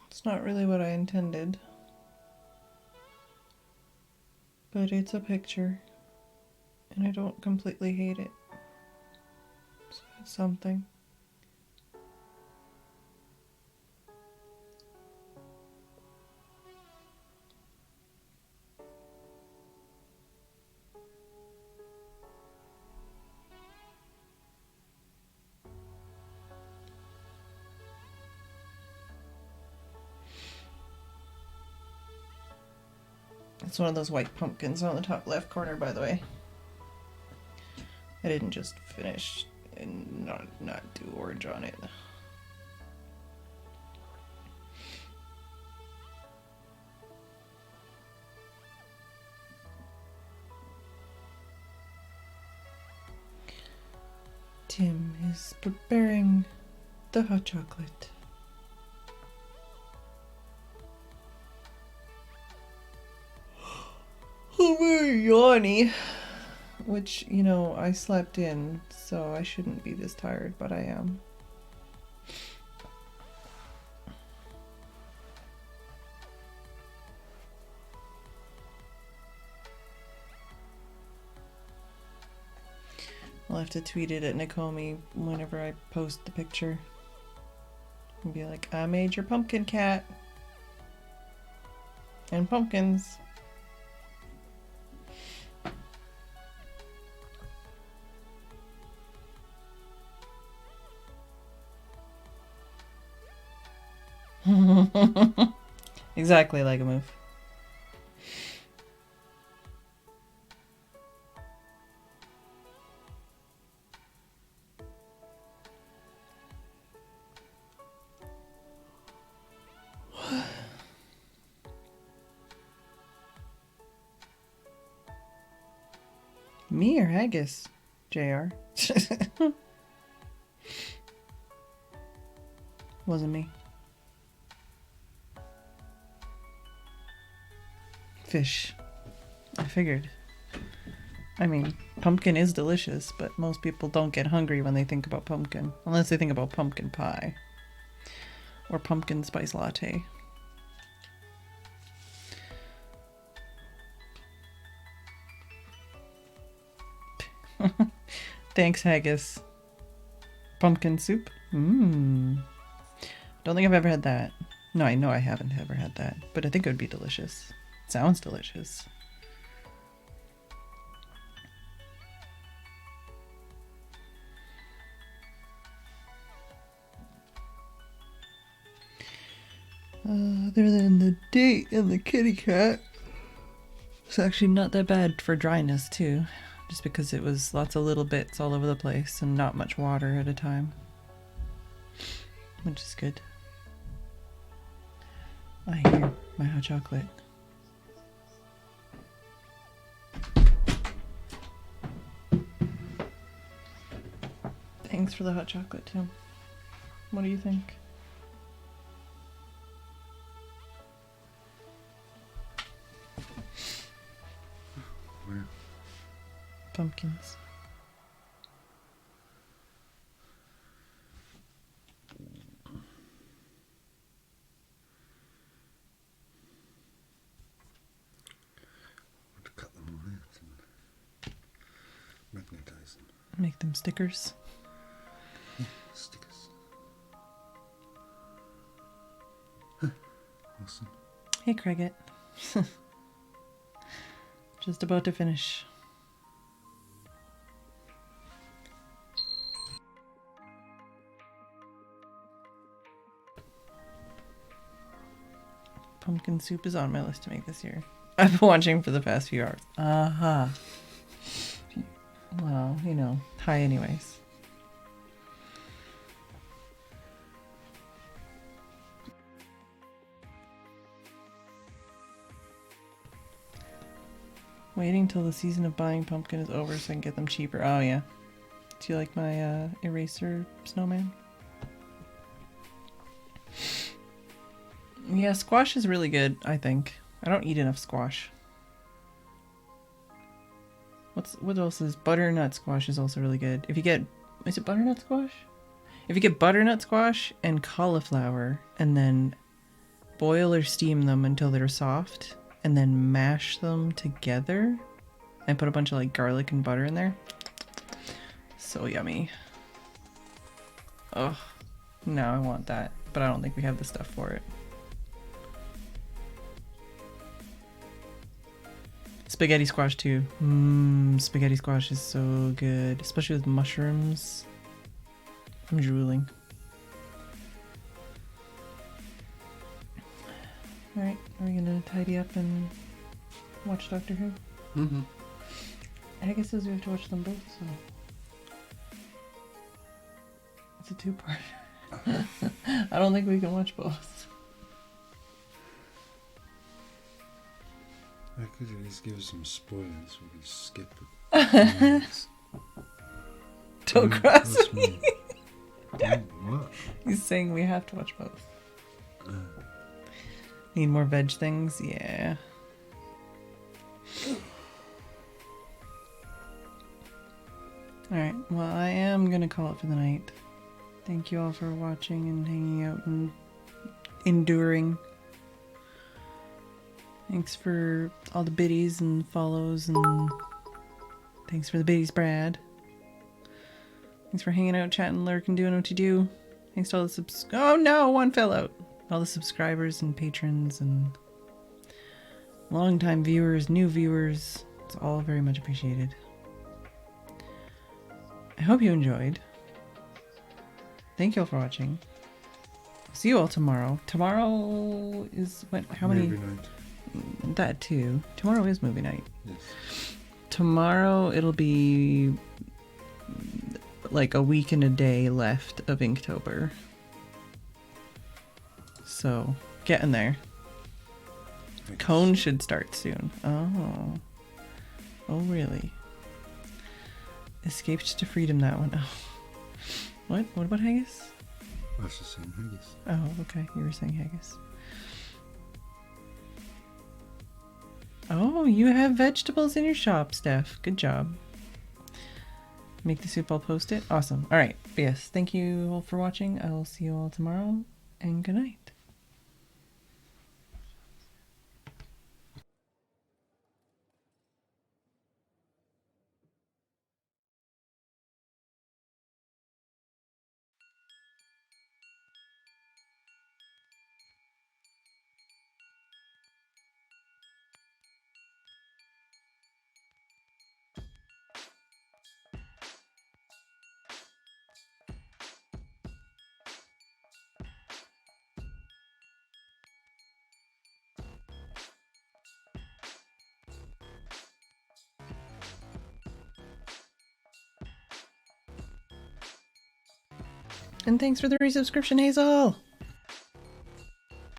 It's not really what I intended, but it's a picture, and I don't completely hate it, so it's something. It's one of those white pumpkins on the top left corner, by the way. I didn't just finish and not do orange on it. Tim is preparing the hot chocolate. I'm very yawny, which, you know, I slept in, so I shouldn't be this tired, but I am. I'll have to tweet it at Nakomi whenever I post the picture. And be like, I made your pumpkin cat. And pumpkins. Exactly like a move. Me or Haggis? JR. Wasn't me. Fish. I figured. I mean, pumpkin is delicious, but most people don't get hungry when they think about pumpkin. Unless they think about pumpkin pie. Or pumpkin spice latte. Thanks, Haggis. Pumpkin soup? Mmm. Don't think I've ever had that. No, I know I haven't ever had that, but I think it would be delicious. It sounds delicious. Other than the date and the kitty cat, it's actually not that bad for dryness too, just because it was lots of little bits all over the place and not much water at a time, which is good. I hear my hot chocolate. Thanks for the hot chocolate, Tim. What do you think? Where? Pumpkins. To cut them all out and magnetize them. Make them stickers. Yeah, stickers. Awesome. Hey, Cricket. Just about to finish. Pumpkin soup is on my list to make this year. I've been watching for the past few hours. Aha. Well, you know, hi anyways. Waiting till the season of buying pumpkin is over so I can get them cheaper. Oh yeah. Do you like my eraser snowman? Yeah, squash is really good, I think. I don't eat enough squash. What else is butternut squash is also really good. If you get, is it butternut squash? If you get butternut squash and cauliflower and then boil or steam them until they're soft and then mash them together and put a bunch of like garlic and butter in there. So yummy. Oh, now I want that, but I don't think we have the stuff for it. Spaghetti squash too. Spaghetti squash is so good, especially with mushrooms. I'm drooling. Alright, are we gonna tidy up and watch Doctor Who? Mm-hmm. I guess says we have to watch them both, so it's a two-part. I don't think we can watch both. I could at least give us some spoilers. We could skip it. Don't cross me. What? He's saying we have to watch both. Need more veg things? Yeah. Alright, well I am gonna call it for the night. Thank you all for watching and hanging out and enduring. Thanks for all the biddies and follows, and thanks for the biddies, Brad. Thanks for hanging out, chatting, lurking, doing what you do. Thanks to all the oh no, one fell out. All the subscribers and patrons and longtime viewers, new viewers. It's all very much appreciated. I hope you enjoyed. Thank you all for watching. See you all tomorrow. Tomorrow is when? How many? Movie night. That too. Tomorrow is movie night. Yes. Tomorrow it'll be like a week and a day left of Inktober. So, getting there. Cone should start soon. Oh. Oh, really? Escaped to freedom, that one. Oh. What? What about haggis? I was just saying haggis. Oh, okay. You were saying haggis. Oh, you have vegetables in your shop, Steph. Good job. Make the soup, I'll post it. Awesome. All right. But yes, thank you all for watching. I will see you all tomorrow, and good night. And thanks for the resubscription, Hazel!